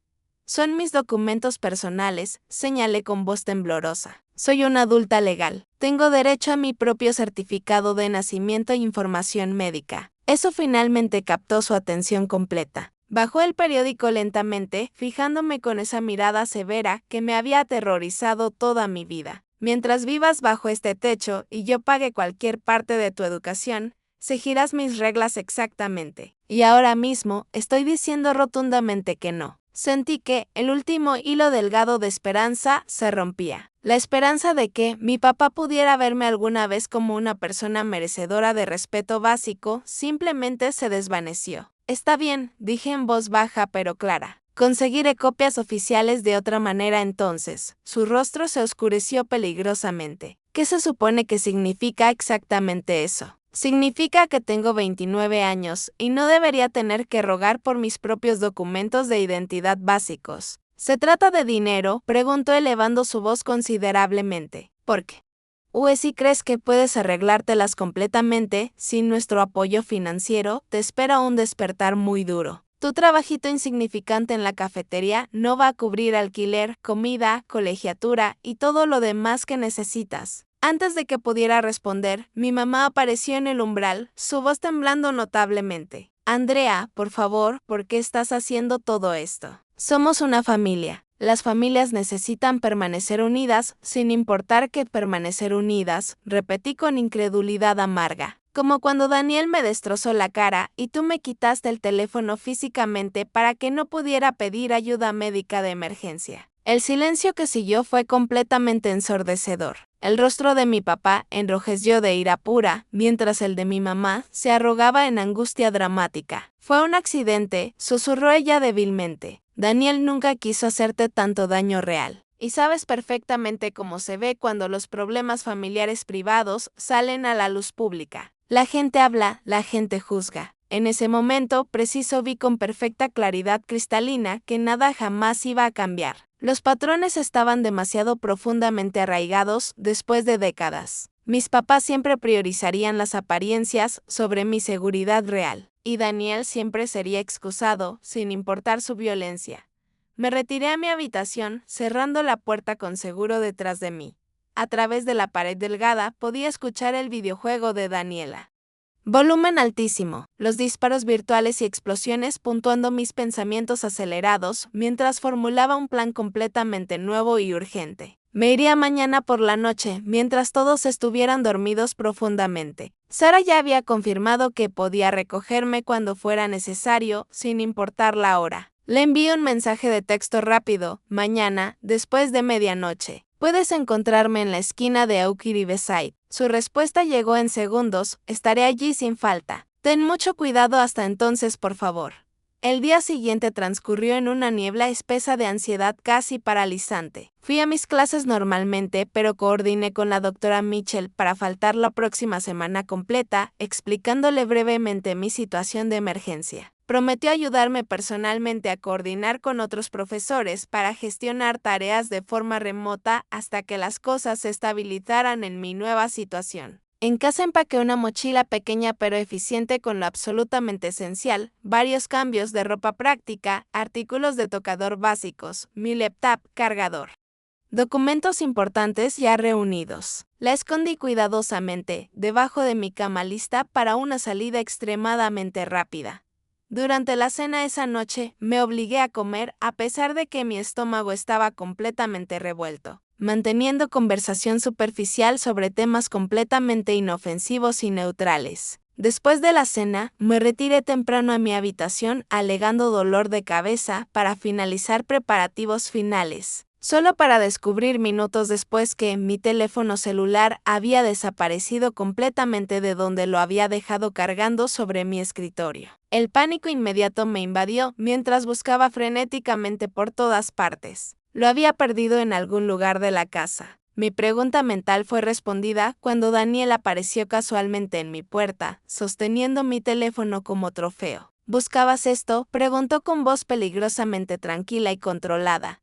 Son mis documentos personales, señalé con voz temblorosa. Soy una adulta legal. Tengo derecho a mi propio certificado de nacimiento e información médica. Eso finalmente captó su atención completa. Bajó el periódico lentamente, fijándome con esa mirada severa que me había aterrorizado toda mi vida. Mientras vivas bajo este techo y yo pague cualquier parte de tu educación, seguirás mis reglas exactamente. Y ahora mismo estoy diciendo rotundamente que no. Sentí que el último hilo delgado de esperanza se rompía. La esperanza de que mi papá pudiera verme alguna vez como una persona merecedora de respeto básico simplemente se desvaneció. Está bien, dije en voz baja pero clara. Conseguiré copias oficiales de otra manera entonces. Su rostro se oscureció peligrosamente. ¿Qué se supone que significa exactamente eso? Significa que tengo 29 años y no debería tener que rogar por mis propios documentos de identidad básicos. ¿Se trata de dinero?, preguntó elevando su voz considerablemente. ¿Por qué? Si crees que puedes arreglártelas completamente, sin nuestro apoyo financiero, te espera un despertar muy duro. Tu trabajito insignificante en la cafetería no va a cubrir alquiler, comida, colegiatura y todo lo demás que necesitas. Antes de que pudiera responder, mi mamá apareció en el umbral, su voz temblando notablemente. Andrea, por favor, ¿por qué estás haciendo todo esto? Somos una familia. Las familias necesitan permanecer unidas, sin importar que permanecer unidas, repetí con incredulidad amarga. Como cuando Daniel me destrozó la cara y tú me quitaste el teléfono físicamente para que no pudiera pedir ayuda médica de emergencia. El silencio que siguió fue completamente ensordecedor. El rostro de mi papá enrojeció de ira pura, mientras el de mi mamá se arrugaba en angustia dramática. Fue un accidente, susurró ella débilmente. Daniel nunca quiso hacerte tanto daño real. Y sabes perfectamente cómo se ve cuando los problemas familiares privados salen a la luz pública. La gente habla, la gente juzga. En ese momento preciso vi con perfecta claridad cristalina que nada jamás iba a cambiar. Los patrones estaban demasiado profundamente arraigados después de décadas. Mis papás siempre priorizarían las apariencias sobre mi seguridad real, y Daniel siempre sería excusado, sin importar su violencia. Me retiré a mi habitación, cerrando la puerta con seguro detrás de mí. A través de la pared delgada podía escuchar el videojuego de Daniela. Volumen altísimo, los disparos virtuales y explosiones puntuando mis pensamientos acelerados mientras formulaba un plan completamente nuevo y urgente. Me iría mañana por la noche, mientras todos estuvieran dormidos profundamente. Sara ya había confirmado que podía recogerme cuando fuera necesario, sin importar la hora. Le envié un mensaje de texto rápido, mañana, después de medianoche. Puedes encontrarme en la esquina de Oak y Riverside. Su respuesta llegó en segundos, estaré allí sin falta. Ten mucho cuidado hasta entonces, por favor. El día siguiente transcurrió en una niebla espesa de ansiedad casi paralizante. Fui a mis clases normalmente, pero coordiné con la doctora Mitchell para faltar la próxima semana completa, explicándole brevemente mi situación de emergencia. Prometió ayudarme personalmente a coordinar con otros profesores para gestionar tareas de forma remota hasta que las cosas se estabilizaran en mi nueva situación. En casa empaqué una mochila pequeña pero eficiente con lo absolutamente esencial, varios cambios de ropa práctica, artículos de tocador básicos, mi laptop, cargador. Documentos importantes ya reunidos. La escondí cuidadosamente, debajo de mi cama lista para una salida extremadamente rápida. Durante la cena esa noche, me obligué a comer a pesar de que mi estómago estaba completamente revuelto, manteniendo conversación superficial sobre temas completamente inofensivos y neutrales. Después de la cena, me retiré temprano a mi habitación alegando dolor de cabeza para finalizar preparativos finales, solo para descubrir minutos después que mi teléfono celular había desaparecido completamente de donde lo había dejado cargando sobre mi escritorio. El pánico inmediato me invadió mientras buscaba frenéticamente por todas partes. Lo había perdido en algún lugar de la casa. Mi pregunta mental fue respondida cuando Daniel apareció casualmente en mi puerta, sosteniendo mi teléfono como trofeo. ¿Buscabas esto?, preguntó con voz peligrosamente tranquila y controlada.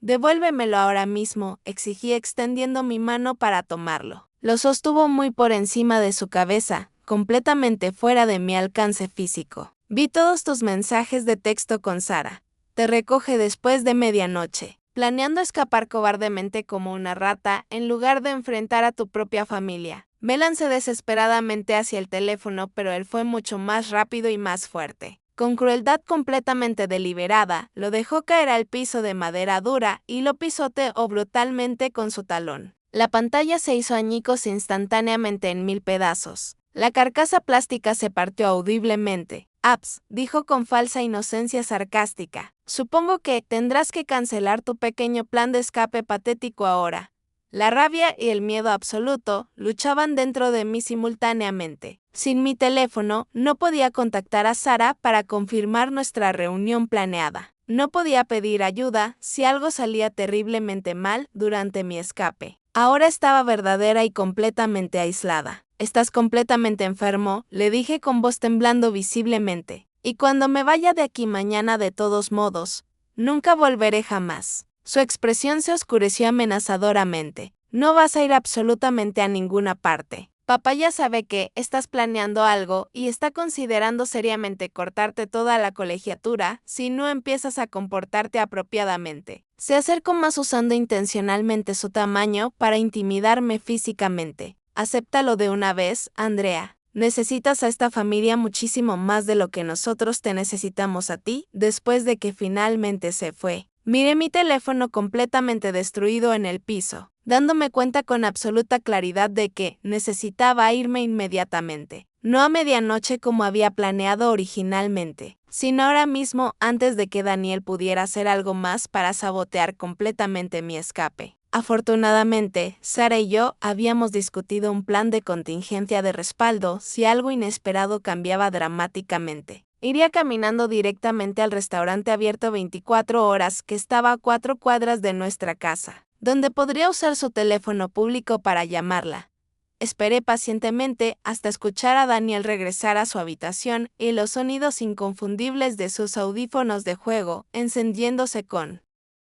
Devuélvemelo ahora mismo, exigí extendiendo mi mano para tomarlo. Lo sostuvo muy por encima de su cabeza, completamente fuera de mi alcance físico. Vi todos tus mensajes de texto con Sara. Te recoge después de medianoche. Planeando escapar cobardemente como una rata en lugar de enfrentar a tu propia familia. Me lancé desesperadamente hacia el teléfono, pero él fue mucho más rápido y más fuerte. Con crueldad completamente deliberada, lo dejó caer al piso de madera dura y lo pisoteó brutalmente con su talón. La pantalla se hizo añicos instantáneamente en 1000 pedazos. La carcasa plástica se partió audiblemente. Apps, dijo con falsa inocencia sarcástica. Supongo que tendrás que cancelar tu pequeño plan de escape patético ahora. La rabia y el miedo absoluto luchaban dentro de mí simultáneamente. Sin mi teléfono, no podía contactar a Sara para confirmar nuestra reunión planeada. No podía pedir ayuda si algo salía terriblemente mal durante mi escape. Ahora estaba verdadera y completamente aislada. «Estás completamente enfermo», le dije con voz temblando visiblemente. «Y cuando me vaya de aquí mañana de todos modos, nunca volveré jamás». Su expresión se oscureció amenazadoramente. «No vas a ir absolutamente a ninguna parte. Papá ya sabe que estás planeando algo y está considerando seriamente cortarte toda la colegiatura si no empiezas a comportarte apropiadamente». Se acercó más usando intencionalmente su tamaño para intimidarme físicamente. «Acéptalo de una vez, Andrea. Necesitas a esta familia muchísimo más de lo que nosotros te necesitamos a ti después de que finalmente se fue». Miré mi teléfono completamente destruido en el piso, dándome cuenta con absoluta claridad de que necesitaba irme inmediatamente. No a medianoche como había planeado originalmente, sino ahora mismo antes de que Daniel pudiera hacer algo más para sabotear completamente mi escape. Afortunadamente, Sara y yo habíamos discutido un plan de contingencia de respaldo si algo inesperado cambiaba dramáticamente. Iría caminando directamente al restaurante abierto 24 horas que estaba a 4 cuadras de nuestra casa, donde podría usar su teléfono público para llamarla. Esperé pacientemente hasta escuchar a Daniel regresar a su habitación y los sonidos inconfundibles de sus audífonos de juego encendiéndose con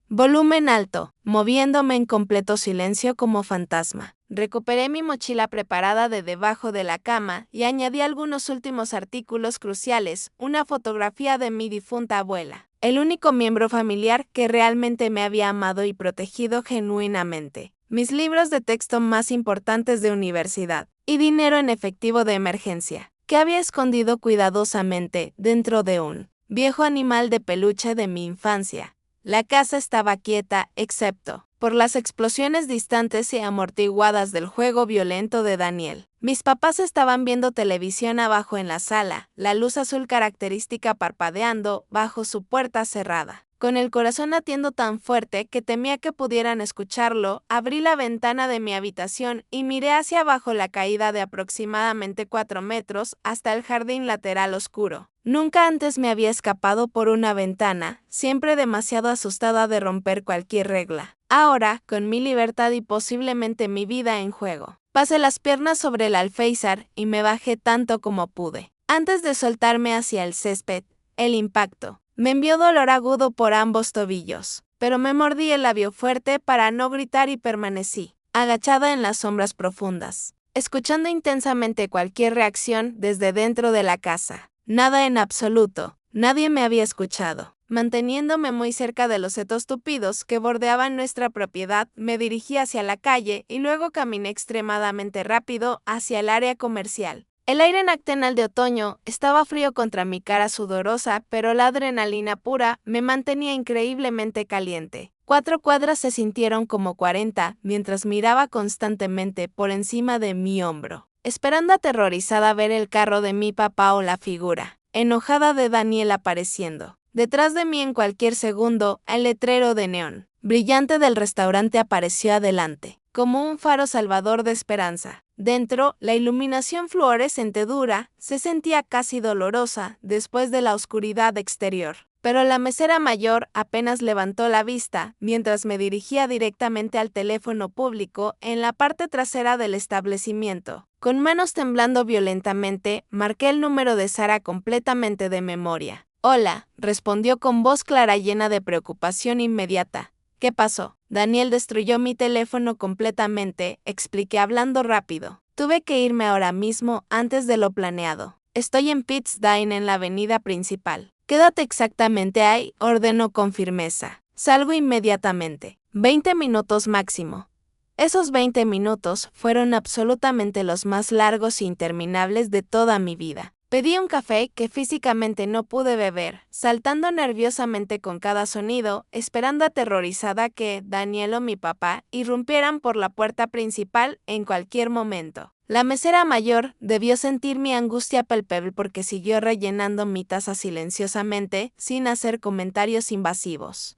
volumen alto, moviéndome en completo silencio como fantasma. Recuperé mi mochila preparada de debajo de la cama y añadí algunos últimos artículos cruciales, una fotografía de mi difunta abuela, el único miembro familiar que realmente me había amado y protegido genuinamente, mis libros de texto más importantes de universidad, y dinero en efectivo de emergencia, que había escondido cuidadosamente dentro de un viejo animal de peluche de mi infancia. La casa estaba quieta, excepto por las explosiones distantes y amortiguadas del juego violento de Daniel. Mis papás estaban viendo televisión abajo en la sala, la luz azul característica parpadeando bajo su puerta cerrada. Con el corazón latiendo tan fuerte que temía que pudieran escucharlo, abrí la ventana de mi habitación y miré hacia abajo la caída de aproximadamente 4 metros hasta el jardín lateral oscuro. Nunca antes me había escapado por una ventana, siempre demasiado asustada de romper cualquier regla. Ahora, con mi libertad y posiblemente mi vida en juego, pasé las piernas sobre el alféizar y me bajé tanto como pude. Antes de soltarme hacia el césped, el impacto me envió dolor agudo por ambos tobillos, pero me mordí el labio fuerte para no gritar y permanecí, agachada en las sombras profundas, escuchando intensamente cualquier reacción desde dentro de la casa. Nada en absoluto, nadie me había escuchado. Manteniéndome muy cerca de los setos tupidos que bordeaban nuestra propiedad, me dirigí hacia la calle y luego caminé extremadamente rápido hacia el área comercial. El aire nocturnal de otoño estaba frío contra mi cara sudorosa, pero la adrenalina pura me mantenía increíblemente caliente. 4 cuadras se sintieron como 40 mientras miraba constantemente por encima de mi hombro, esperando aterrorizada ver el carro de mi papá o la figura enojada de Daniel apareciendo. Detrás de mí en cualquier segundo, el letrero de neón brillante del restaurante apareció adelante, como un faro salvador de esperanza. Dentro, la iluminación fluorescente dura se sentía casi dolorosa después de la oscuridad exterior. Pero la mesera mayor apenas levantó la vista mientras me dirigía directamente al teléfono público en la parte trasera del establecimiento. Con manos temblando violentamente, marqué el número de Sara completamente de memoria. Hola, respondió con voz clara llena de preocupación inmediata. ¿Qué pasó? Daniel destruyó mi teléfono completamente, expliqué hablando rápido. Tuve que irme ahora mismo antes de lo planeado. Estoy en Pitt's Dine en la avenida principal. Quédate exactamente ahí, ordenó con firmeza. Salgo inmediatamente. 20 minutos máximo. Esos 20 minutos fueron absolutamente los más largos e interminables de toda mi vida. Pedí un café que físicamente no pude beber, saltando nerviosamente con cada sonido, esperando aterrorizada que Daniel o mi papá irrumpieran por la puerta principal en cualquier momento. La mesera mayor debió sentir mi angustia palpable porque siguió rellenando mi taza silenciosamente, sin hacer comentarios invasivos,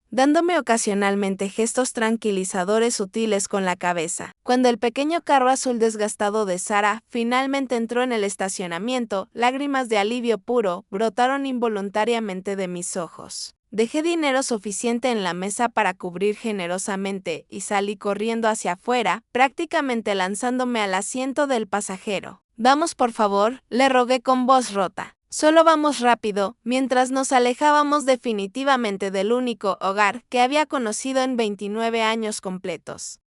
dándome ocasionalmente gestos tranquilizadores sutiles con la cabeza. Cuando el pequeño carro azul desgastado de Sara finalmente entró en el estacionamiento, lágrimas de alivio puro brotaron involuntariamente de mis ojos. Dejé dinero suficiente en la mesa para cubrir generosamente y salí corriendo hacia afuera, prácticamente lanzándome al asiento del pasajero. Vamos por favor, le rogué con voz rota. Solo vamos rápido, mientras nos alejábamos definitivamente del único hogar que había conocido en 29 años completos.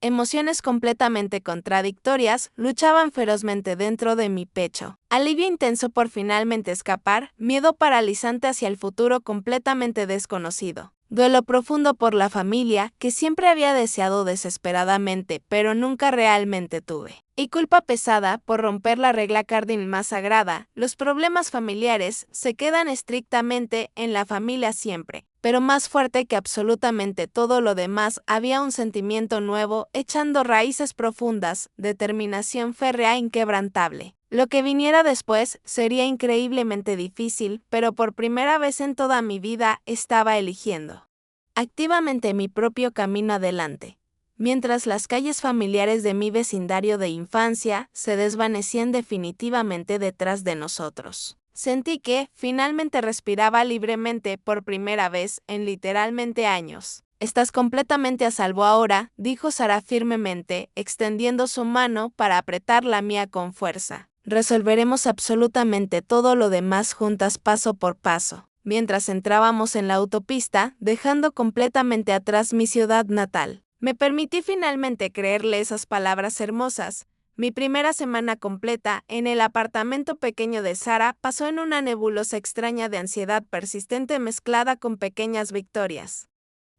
Emociones completamente contradictorias luchaban ferozmente dentro de mi pecho. Alivio intenso por finalmente escapar, miedo paralizante hacia el futuro completamente desconocido. Duelo profundo por la familia que siempre había deseado desesperadamente, pero nunca realmente tuve. Y culpa pesada por romper la regla cardinal más sagrada. Los problemas familiares se quedan estrictamente en la familia siempre. Pero más fuerte que absolutamente todo lo demás había un sentimiento nuevo echando raíces profundas, determinación férrea e inquebrantable. Lo que viniera después sería increíblemente difícil, pero por primera vez en toda mi vida estaba eligiendo activamente mi propio camino adelante. Mientras las calles familiares de mi vecindario de infancia se desvanecían definitivamente detrás de nosotros. Sentí que, finalmente respiraba libremente por primera vez en literalmente años. Estás completamente a salvo ahora, dijo Sara firmemente, extendiendo su mano para apretar la mía con fuerza. Resolveremos absolutamente todo lo demás juntas paso por paso. Mientras entrábamos en la autopista, dejando completamente atrás mi ciudad natal, me permití finalmente creerle esas palabras hermosas. Mi primera semana completa en el apartamento pequeño de Sara pasó en una nebulosa extraña de ansiedad persistente mezclada con pequeñas victorias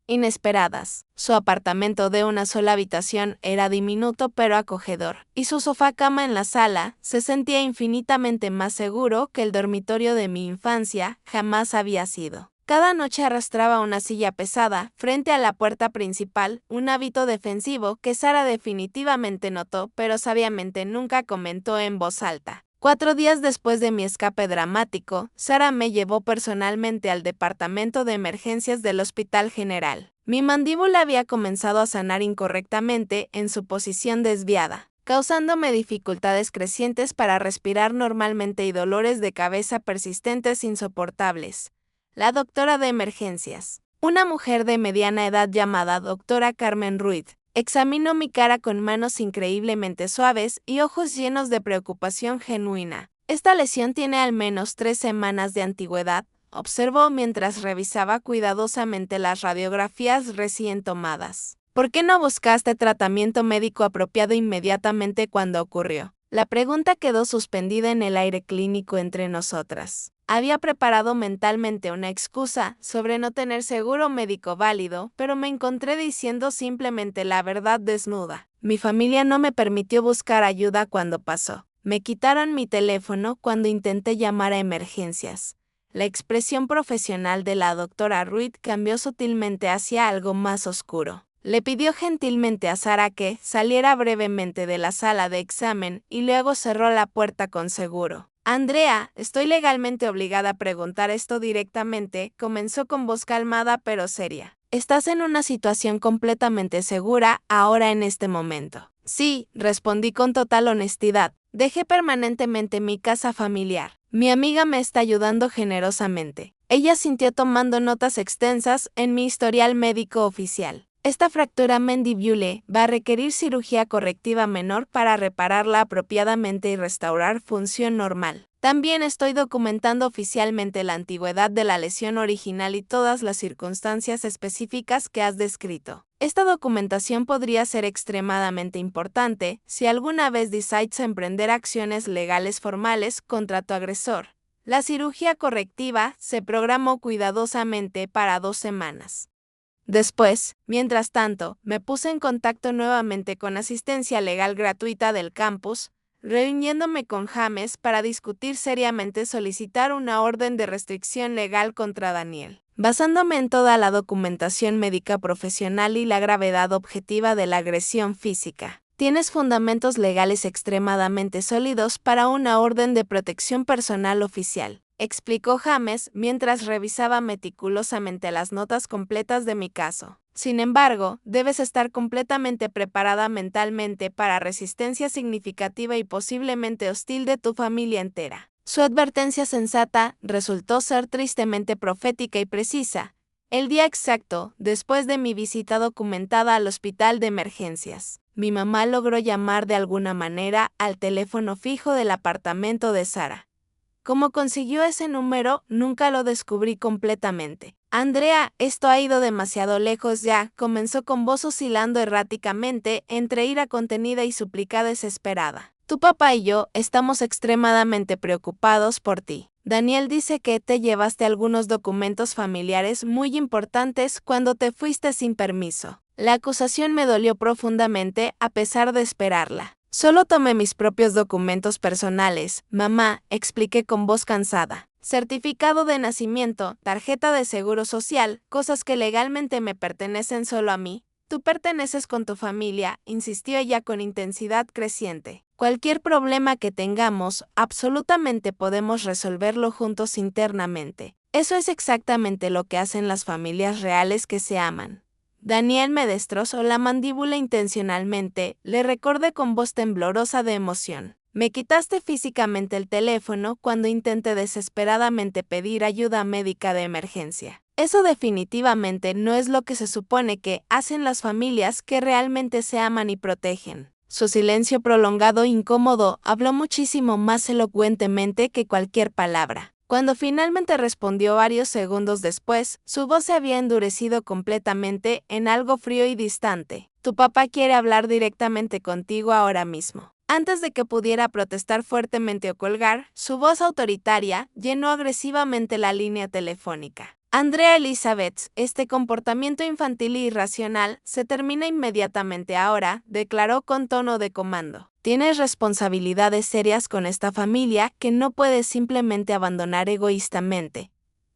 inesperadas. Su apartamento de una sola habitación era diminuto pero acogedor, y su sofá-cama en la sala se sentía infinitamente más seguro que el dormitorio de mi infancia jamás había sido. Cada noche arrastraba una silla pesada frente a la puerta principal, un hábito defensivo que Sara definitivamente notó, pero sabiamente nunca comentó en voz alta. 4 días después de mi escape dramático, Sara me llevó personalmente al departamento de emergencias del Hospital General. Mi mandíbula había comenzado a sanar incorrectamente en su posición desviada, causándome dificultades crecientes para respirar normalmente y dolores de cabeza persistentes insoportables. La doctora de emergencias, una mujer de mediana edad llamada doctora Carmen Ruiz, examinó mi cara con manos increíblemente suaves y ojos llenos de preocupación genuina. Esta lesión tiene al menos 3 semanas de antigüedad, observó mientras revisaba cuidadosamente las radiografías recién tomadas. ¿Por qué no buscaste tratamiento médico apropiado inmediatamente cuando ocurrió? La pregunta quedó suspendida en el aire clínico entre nosotras. Había preparado mentalmente una excusa sobre no tener seguro médico válido, pero me encontré diciendo simplemente la verdad desnuda. Mi familia no me permitió buscar ayuda cuando pasó. Me quitaron mi teléfono cuando intenté llamar a emergencias. La expresión profesional de la doctora Ruiz cambió sutilmente hacia algo más oscuro. Le pidió gentilmente a Sara que saliera brevemente de la sala de examen y luego cerró la puerta con seguro. Andrea, estoy legalmente obligada a preguntar esto directamente, comenzó con voz calmada pero seria. ¿Estás en una situación completamente segura ahora en este momento? Sí, respondí con total honestidad. Dejé permanentemente mi casa familiar. Mi amiga me está ayudando generosamente. Ella sintió tomando notas extensas en mi historial médico oficial. Esta fractura mandibular va a requerir cirugía correctiva menor para repararla apropiadamente y restaurar función normal. También estoy documentando oficialmente la antigüedad de la lesión original y todas las circunstancias específicas que has descrito. Esta documentación podría ser extremadamente importante si alguna vez decides emprender acciones legales formales contra tu agresor. La cirugía correctiva se programó cuidadosamente para 2 semanas. Después, mientras tanto, me puse en contacto nuevamente con asistencia legal gratuita del campus, reuniéndome con James para discutir seriamente solicitar una orden de restricción legal contra Daniel. Basándome en toda la documentación médica profesional y la gravedad objetiva de la agresión física, tienes fundamentos legales extremadamente sólidos para una orden de protección personal oficial, explicó James mientras revisaba meticulosamente las notas completas de mi caso. Sin embargo, debes estar completamente preparada mentalmente para resistencia significativa y posiblemente hostil de tu familia entera. Su advertencia sensata resultó ser tristemente profética y precisa. El día exacto, después de mi visita documentada al hospital de emergencias, mi mamá logró llamar de alguna manera al teléfono fijo del apartamento de Sara. ¿Cómo consiguió ese número? Nunca lo descubrí completamente. Andrea, esto ha ido demasiado lejos ya, comenzó con voz oscilando erráticamente entre ira contenida y súplica desesperada. Tu papá y yo estamos extremadamente preocupados por ti. Daniel dice que te llevaste algunos documentos familiares muy importantes cuando te fuiste sin permiso. La acusación me dolió profundamente a pesar de esperarla. Solo tomé mis propios documentos personales, mamá, expliqué con voz cansada. Certificado de nacimiento, tarjeta de seguro social, cosas que legalmente me pertenecen solo a mí. Tú perteneces con tu familia, insistió ella con intensidad creciente. Cualquier problema que tengamos, absolutamente podemos resolverlo juntos internamente. Eso es exactamente lo que hacen las familias reales que se aman. Daniel me destrozó la mandíbula intencionalmente, le recordé con voz temblorosa de emoción. Me quitaste físicamente el teléfono cuando intenté desesperadamente pedir ayuda médica de emergencia. Eso definitivamente no es lo que se supone que hacen las familias que realmente se aman y protegen. Su silencio prolongado e incómodo habló muchísimo más elocuentemente que cualquier palabra. Cuando finalmente respondió varios segundos después, su voz se había endurecido completamente en algo frío y distante. Tu papá quiere hablar directamente contigo ahora mismo. Antes de que pudiera protestar fuertemente o colgar, su voz autoritaria llenó agresivamente la línea telefónica. Andrea Elizabeth, este comportamiento infantil e irracional se termina inmediatamente ahora, declaró con tono de comando. Tienes responsabilidades serias con esta familia que no puedes simplemente abandonar egoístamente.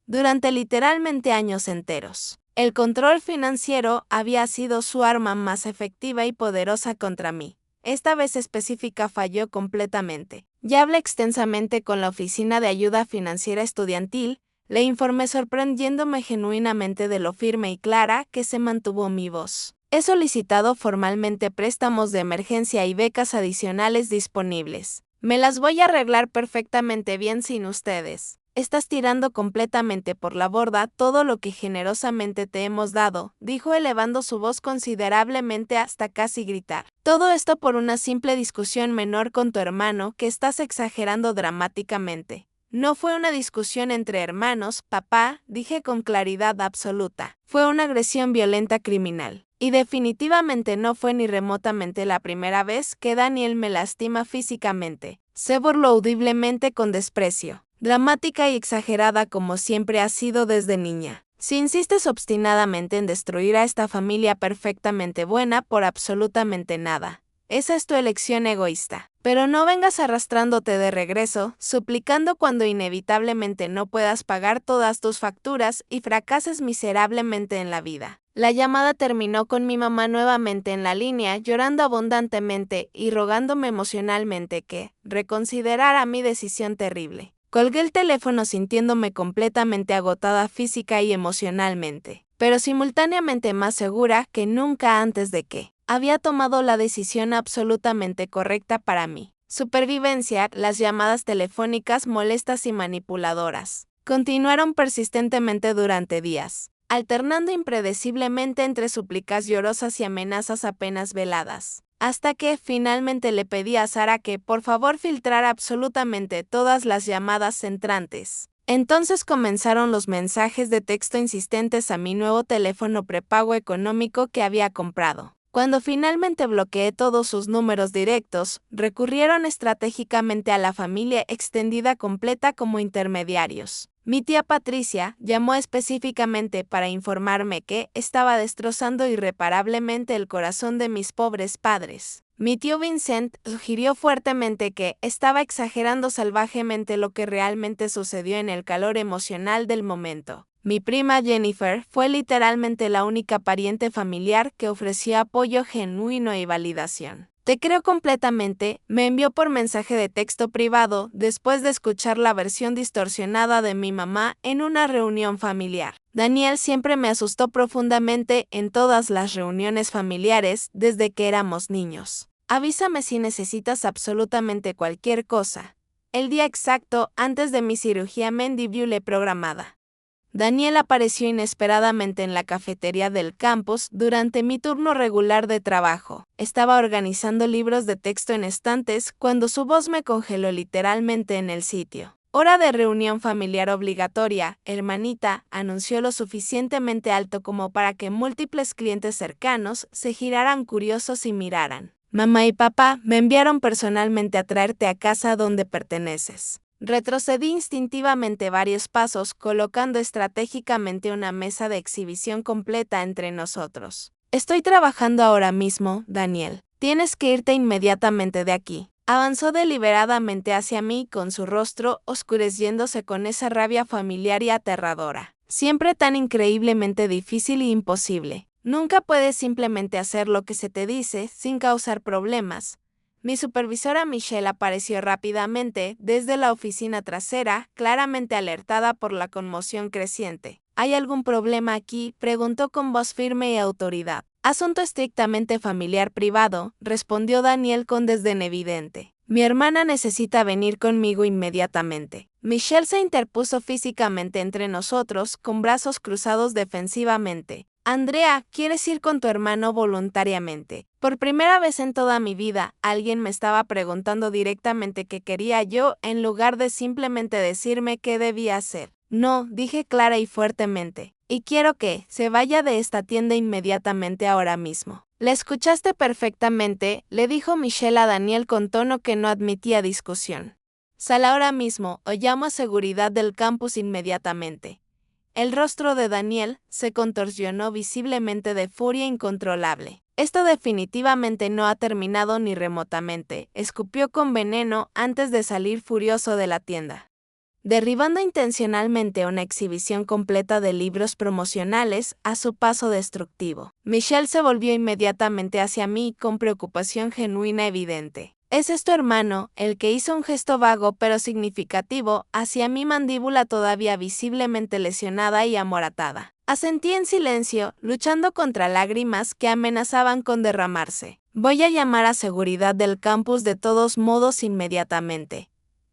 Durante literalmente años enteros, el control financiero había sido su arma más efectiva y poderosa contra mí. Esta vez específica falló completamente. Ya hablé extensamente con la Oficina de Ayuda Financiera Estudiantil, le informé sorprendiéndome genuinamente de lo firme y clara que se mantuvo mi voz. He solicitado formalmente préstamos de emergencia y becas adicionales disponibles. Me las voy a arreglar perfectamente bien sin ustedes. Estás tirando completamente por la borda todo lo que generosamente te hemos dado, dijo elevando su voz considerablemente hasta casi gritar. Todo esto por una simple discusión menor con tu hermano que estás exagerando dramáticamente. No fue una discusión entre hermanos, papá, dije con claridad absoluta. Fue una agresión violenta criminal. Y definitivamente no fue ni remotamente la primera vez que Daniel me lastima físicamente. Se burló audiblemente con desprecio. Dramática y exagerada como siempre ha sido desde niña. Si insistes obstinadamente en destruir a esta familia perfectamente buena por absolutamente nada, esa es tu elección egoísta. Pero no vengas arrastrándote de regreso, suplicando cuando inevitablemente no puedas pagar todas tus facturas y fracases miserablemente en la vida. La llamada terminó con mi mamá nuevamente en la línea, llorando abundantemente y rogándome emocionalmente que reconsiderara mi decisión terrible. Colgué el teléfono sintiéndome completamente agotada física y emocionalmente, pero simultáneamente más segura que nunca antes de que había tomado la decisión absolutamente correcta para mí. Supervivencia, las llamadas telefónicas molestas y manipuladoras continuaron persistentemente durante días, alternando impredeciblemente entre súplicas llorosas y amenazas apenas veladas, hasta que finalmente le pedí a Sara que por favor filtrara absolutamente todas las llamadas entrantes. Entonces comenzaron los mensajes de texto insistentes a mi nuevo teléfono prepago económico que había comprado. Cuando finalmente bloqueé todos sus números directos, recurrieron estratégicamente a la familia extendida completa como intermediarios. Mi tía Patricia llamó específicamente para informarme que estaba destrozando irreparablemente el corazón de mis pobres padres. Mi tío Vincent sugirió fuertemente que estaba exagerando salvajemente lo que realmente sucedió en el calor emocional del momento. Mi prima Jennifer fue literalmente la única pariente familiar que ofreció apoyo genuino y validación. Te creo completamente, me envió por mensaje de texto privado después de escuchar la versión distorsionada de mi mamá en una reunión familiar. Daniel siempre me asustó profundamente en todas las reuniones familiares desde que éramos niños. Avísame si necesitas absolutamente cualquier cosa. El día exacto antes de mi cirugía mandibular programada. Daniel apareció inesperadamente en la cafetería del campus durante mi turno regular de trabajo. Estaba organizando libros de texto en estantes cuando su voz me congeló literalmente en el sitio. Hora de reunión familiar obligatoria, hermanita, anunció lo suficientemente alto como para que múltiples clientes cercanos se giraran curiosos y miraran. Mamá y papá me enviaron personalmente a traerte a casa donde perteneces. Retrocedí instintivamente varios pasos, colocando estratégicamente una mesa de exhibición completa entre nosotros. Estoy trabajando ahora mismo, Daniel. Tienes que irte inmediatamente de aquí. Avanzó deliberadamente hacia mí con su rostro oscureciéndose con esa rabia familiar y aterradora. Siempre tan increíblemente difícil y imposible. Nunca puedes simplemente hacer lo que se te dice sin causar problemas. Mi supervisora Michelle apareció rápidamente desde la oficina trasera, claramente alertada por la conmoción creciente. ¿Hay algún problema aquí?, preguntó con voz firme y autoridad. Asunto estrictamente familiar privado, respondió Daniel con desdén evidente. Mi hermana necesita venir conmigo inmediatamente. Michelle se interpuso físicamente entre nosotros, con brazos cruzados defensivamente. Andrea, ¿quieres ir con tu hermano voluntariamente? Por primera vez en toda mi vida, alguien me estaba preguntando directamente qué quería yo en lugar de simplemente decirme qué debía hacer. No, dije clara y fuertemente. Y quiero que se vaya de esta tienda inmediatamente ahora mismo. La escuchaste perfectamente, le dijo Michelle a Daniel con tono que no admitía discusión. Sal ahora mismo o llamo a seguridad del campus inmediatamente. El rostro de Daniel se contorsionó visiblemente de furia incontrolable. Esto definitivamente no ha terminado ni remotamente, escupió con veneno antes de salir furioso de la tienda, derribando intencionalmente una exhibición completa de libros promocionales a su paso destructivo. Michelle se volvió inmediatamente hacia mí con preocupación genuina evidente. ¿Es tu hermano, el que hizo un gesto vago pero significativo hacia mi mandíbula todavía visiblemente lesionada y amoratada? Asentí en silencio, luchando contra lágrimas que amenazaban con derramarse. Voy a llamar a seguridad del campus de todos modos inmediatamente,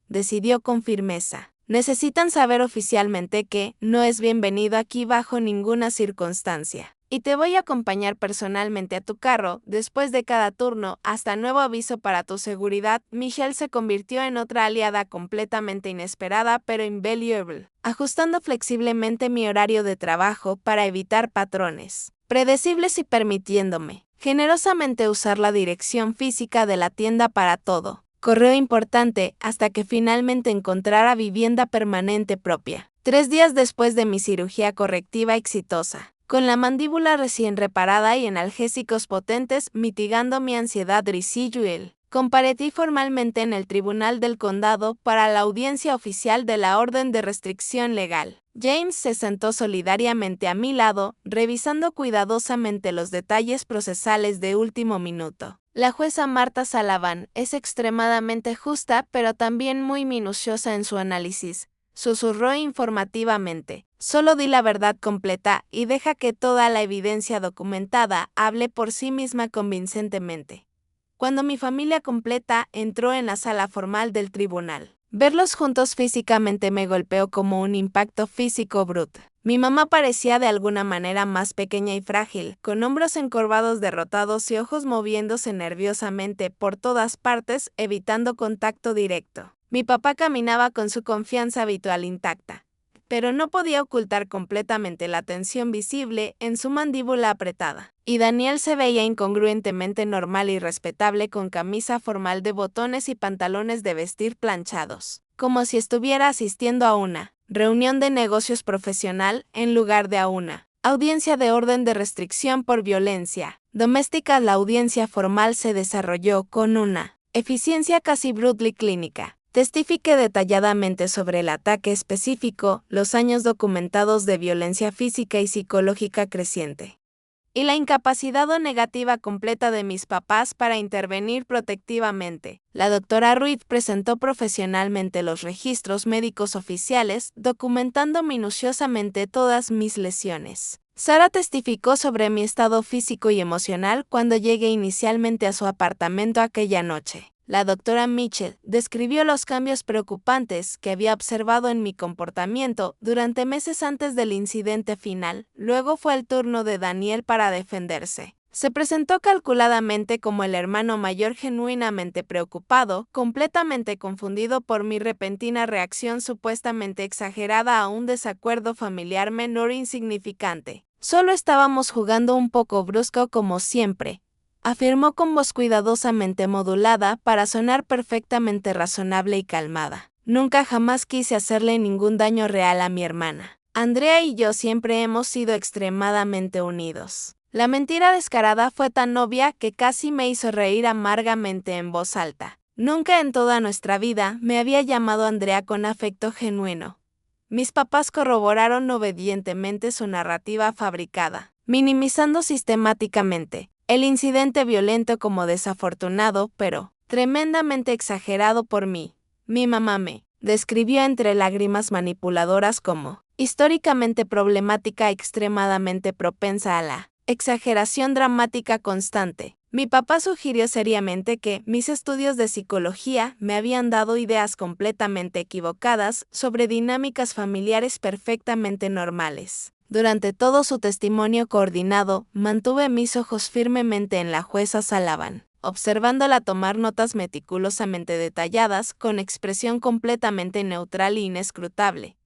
decidió con firmeza. Necesitan saber oficialmente que no es bienvenido aquí bajo ninguna circunstancia. y te voy a acompañar personalmente a tu carro después de cada turno hasta nuevo aviso para tu seguridad. Michelle se convirtió en otra aliada completamente inesperada pero invaluable, ajustando flexiblemente mi horario de trabajo para evitar patrones predecibles y permitiéndome generosamente usar la dirección física de la tienda para todo. Correo importante hasta que finalmente encontrara vivienda permanente propia. 3 días después de mi cirugía correctiva exitosa, con la mandíbula recién reparada y analgésicos potentes mitigando mi ansiedad residual, comparecí formalmente en el Tribunal del Condado para la audiencia oficial de la orden de restricción legal. James se sentó solidariamente a mi lado, revisando cuidadosamente los detalles procesales de último minuto. La jueza Martha Sullivan es extremadamente justa pero también muy minuciosa en su análisis, susurró informativamente. Solo di la verdad completa y deja que toda la evidencia documentada hable por sí misma convincentemente. Cuando mi familia completa entró en la sala formal del tribunal, verlos juntos físicamente me golpeó como un impacto físico bruto. Mi mamá parecía de alguna manera más pequeña y frágil, con hombros encorvados derrotados y ojos moviéndose nerviosamente por todas partes, evitando contacto directo. Mi papá caminaba con su confianza habitual intacta, pero no podía ocultar completamente la tensión visible en su mandíbula apretada. Y Daniel se veía incongruentemente normal y respetable con camisa formal de botones y pantalones de vestir planchados, como si estuviera asistiendo a una reunión de negocios profesional en lugar de a una audiencia de orden de restricción por violencia doméstica. La audiencia formal se desarrolló con una eficiencia casi brutal clínica. Testifiqué detalladamente sobre el ataque específico, los años documentados de violencia física y psicológica creciente, y la incapacidad o negativa completa de mis papás para intervenir protectivamente. La doctora Ruiz presentó profesionalmente los registros médicos oficiales, documentando minuciosamente todas mis lesiones. Sara testificó sobre mi estado físico y emocional cuando llegué inicialmente a su apartamento aquella noche. La doctora Mitchell describió los cambios preocupantes que había observado en mi comportamiento durante meses antes del incidente final. Luego fue el turno de Daniel para defenderse. Se presentó calculadamente como el hermano mayor genuinamente preocupado, completamente confundido por mi repentina reacción supuestamente exagerada a un desacuerdo familiar menor insignificante. Solo estábamos jugando un poco brusco como siempre, afirmó con voz cuidadosamente modulada para sonar perfectamente razonable y calmada. Nunca jamás quise hacerle ningún daño real a mi hermana. Andrea y yo siempre hemos sido extremadamente unidos. La mentira descarada fue tan obvia que casi me hizo reír amargamente en voz alta. Nunca en toda nuestra vida me había llamado Andrea con afecto genuino. Mis papás corroboraron obedientemente su narrativa fabricada, minimizando sistemáticamente el incidente violento como desafortunado, pero tremendamente exagerado por mí. Mi mamá me describió entre lágrimas manipuladoras como históricamente problemática, extremadamente propensa a la exageración dramática constante. Mi papá sugirió seriamente que mis estudios de psicología me habían dado ideas completamente equivocadas sobre dinámicas familiares perfectamente normales. Durante todo su testimonio coordinado, mantuve mis ojos firmemente en la jueza Sullivan, observándola tomar notas meticulosamente detalladas con expresión completamente neutral e inescrutable.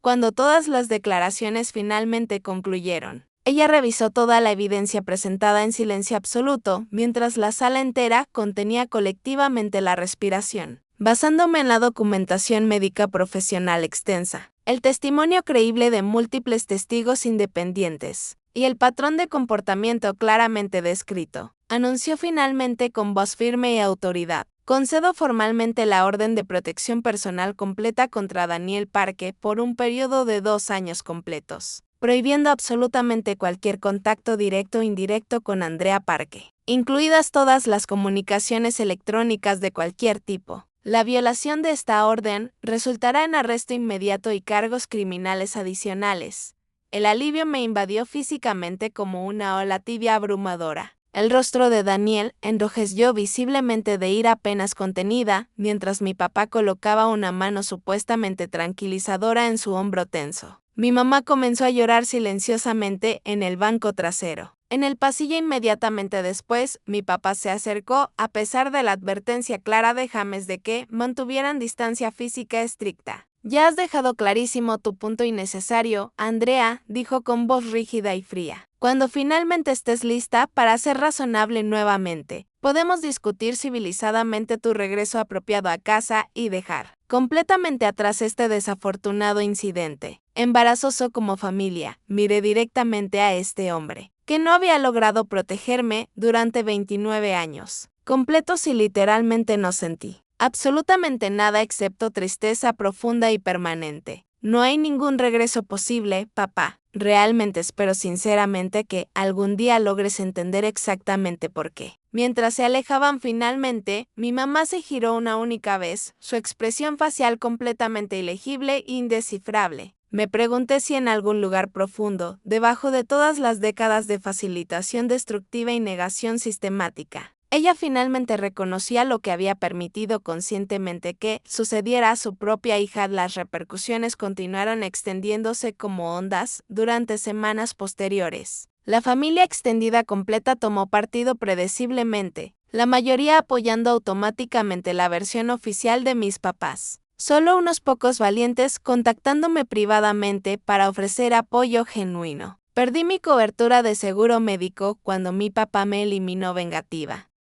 Cuando todas las declaraciones finalmente concluyeron, ella revisó toda la evidencia presentada en silencio absoluto, mientras la sala entera contenía colectivamente la respiración. Basándome en la documentación médica profesional extensa, el testimonio creíble de múltiples testigos independientes, y el patrón de comportamiento claramente descrito, anunció finalmente con voz firme y autoridad: concedo formalmente la orden de protección personal completa contra Daniel Parke por un periodo de 2 años completos, prohibiendo absolutamente cualquier contacto directo o indirecto con Andrea Parke, incluidas todas las comunicaciones electrónicas de cualquier tipo. La violación de esta orden resultará en arresto inmediato y cargos criminales adicionales. El alivio me invadió físicamente como una ola tibia abrumadora. El rostro de Daniel enrojeció visiblemente de ira apenas contenida, mientras mi papá colocaba una mano supuestamente tranquilizadora en su hombro tenso. Mi mamá comenzó a llorar silenciosamente en el banco trasero. En el pasillo inmediatamente después, mi papá se acercó, a pesar de la advertencia clara de James de que mantuvieran distancia física estricta. Ya has dejado clarísimo tu punto innecesario, Andrea, dijo con voz rígida y fría. Cuando finalmente estés lista para ser razonable nuevamente, podemos discutir civilizadamente tu regreso apropiado a casa y dejar completamente atrás este desafortunado incidente. Embarazoso como familia, miré directamente a este hombre, que no había logrado protegerme durante 29 años. Completos y literalmente no sentí absolutamente nada excepto tristeza profunda y permanente. No hay ningún regreso posible, papá. Realmente espero sinceramente que algún día logres entender exactamente por qué. Mientras se alejaban finalmente, mi mamá se giró una única vez, su expresión facial completamente ilegible e indescifrable. Me pregunté si en algún lugar profundo, debajo de todas las décadas de facilitación destructiva y negación sistemática, ella finalmente reconocía lo que había permitido conscientemente que sucediera a su propia hija. Las repercusiones continuaron extendiéndose como ondas durante semanas posteriores. La familia extendida completa tomó partido predeciblemente, la mayoría apoyando automáticamente la versión oficial de mis papás. Solo unos pocos valientes contactándome privadamente para ofrecer apoyo genuino. Perdí mi cobertura de seguro médico cuando mi papá me eliminó vengativa.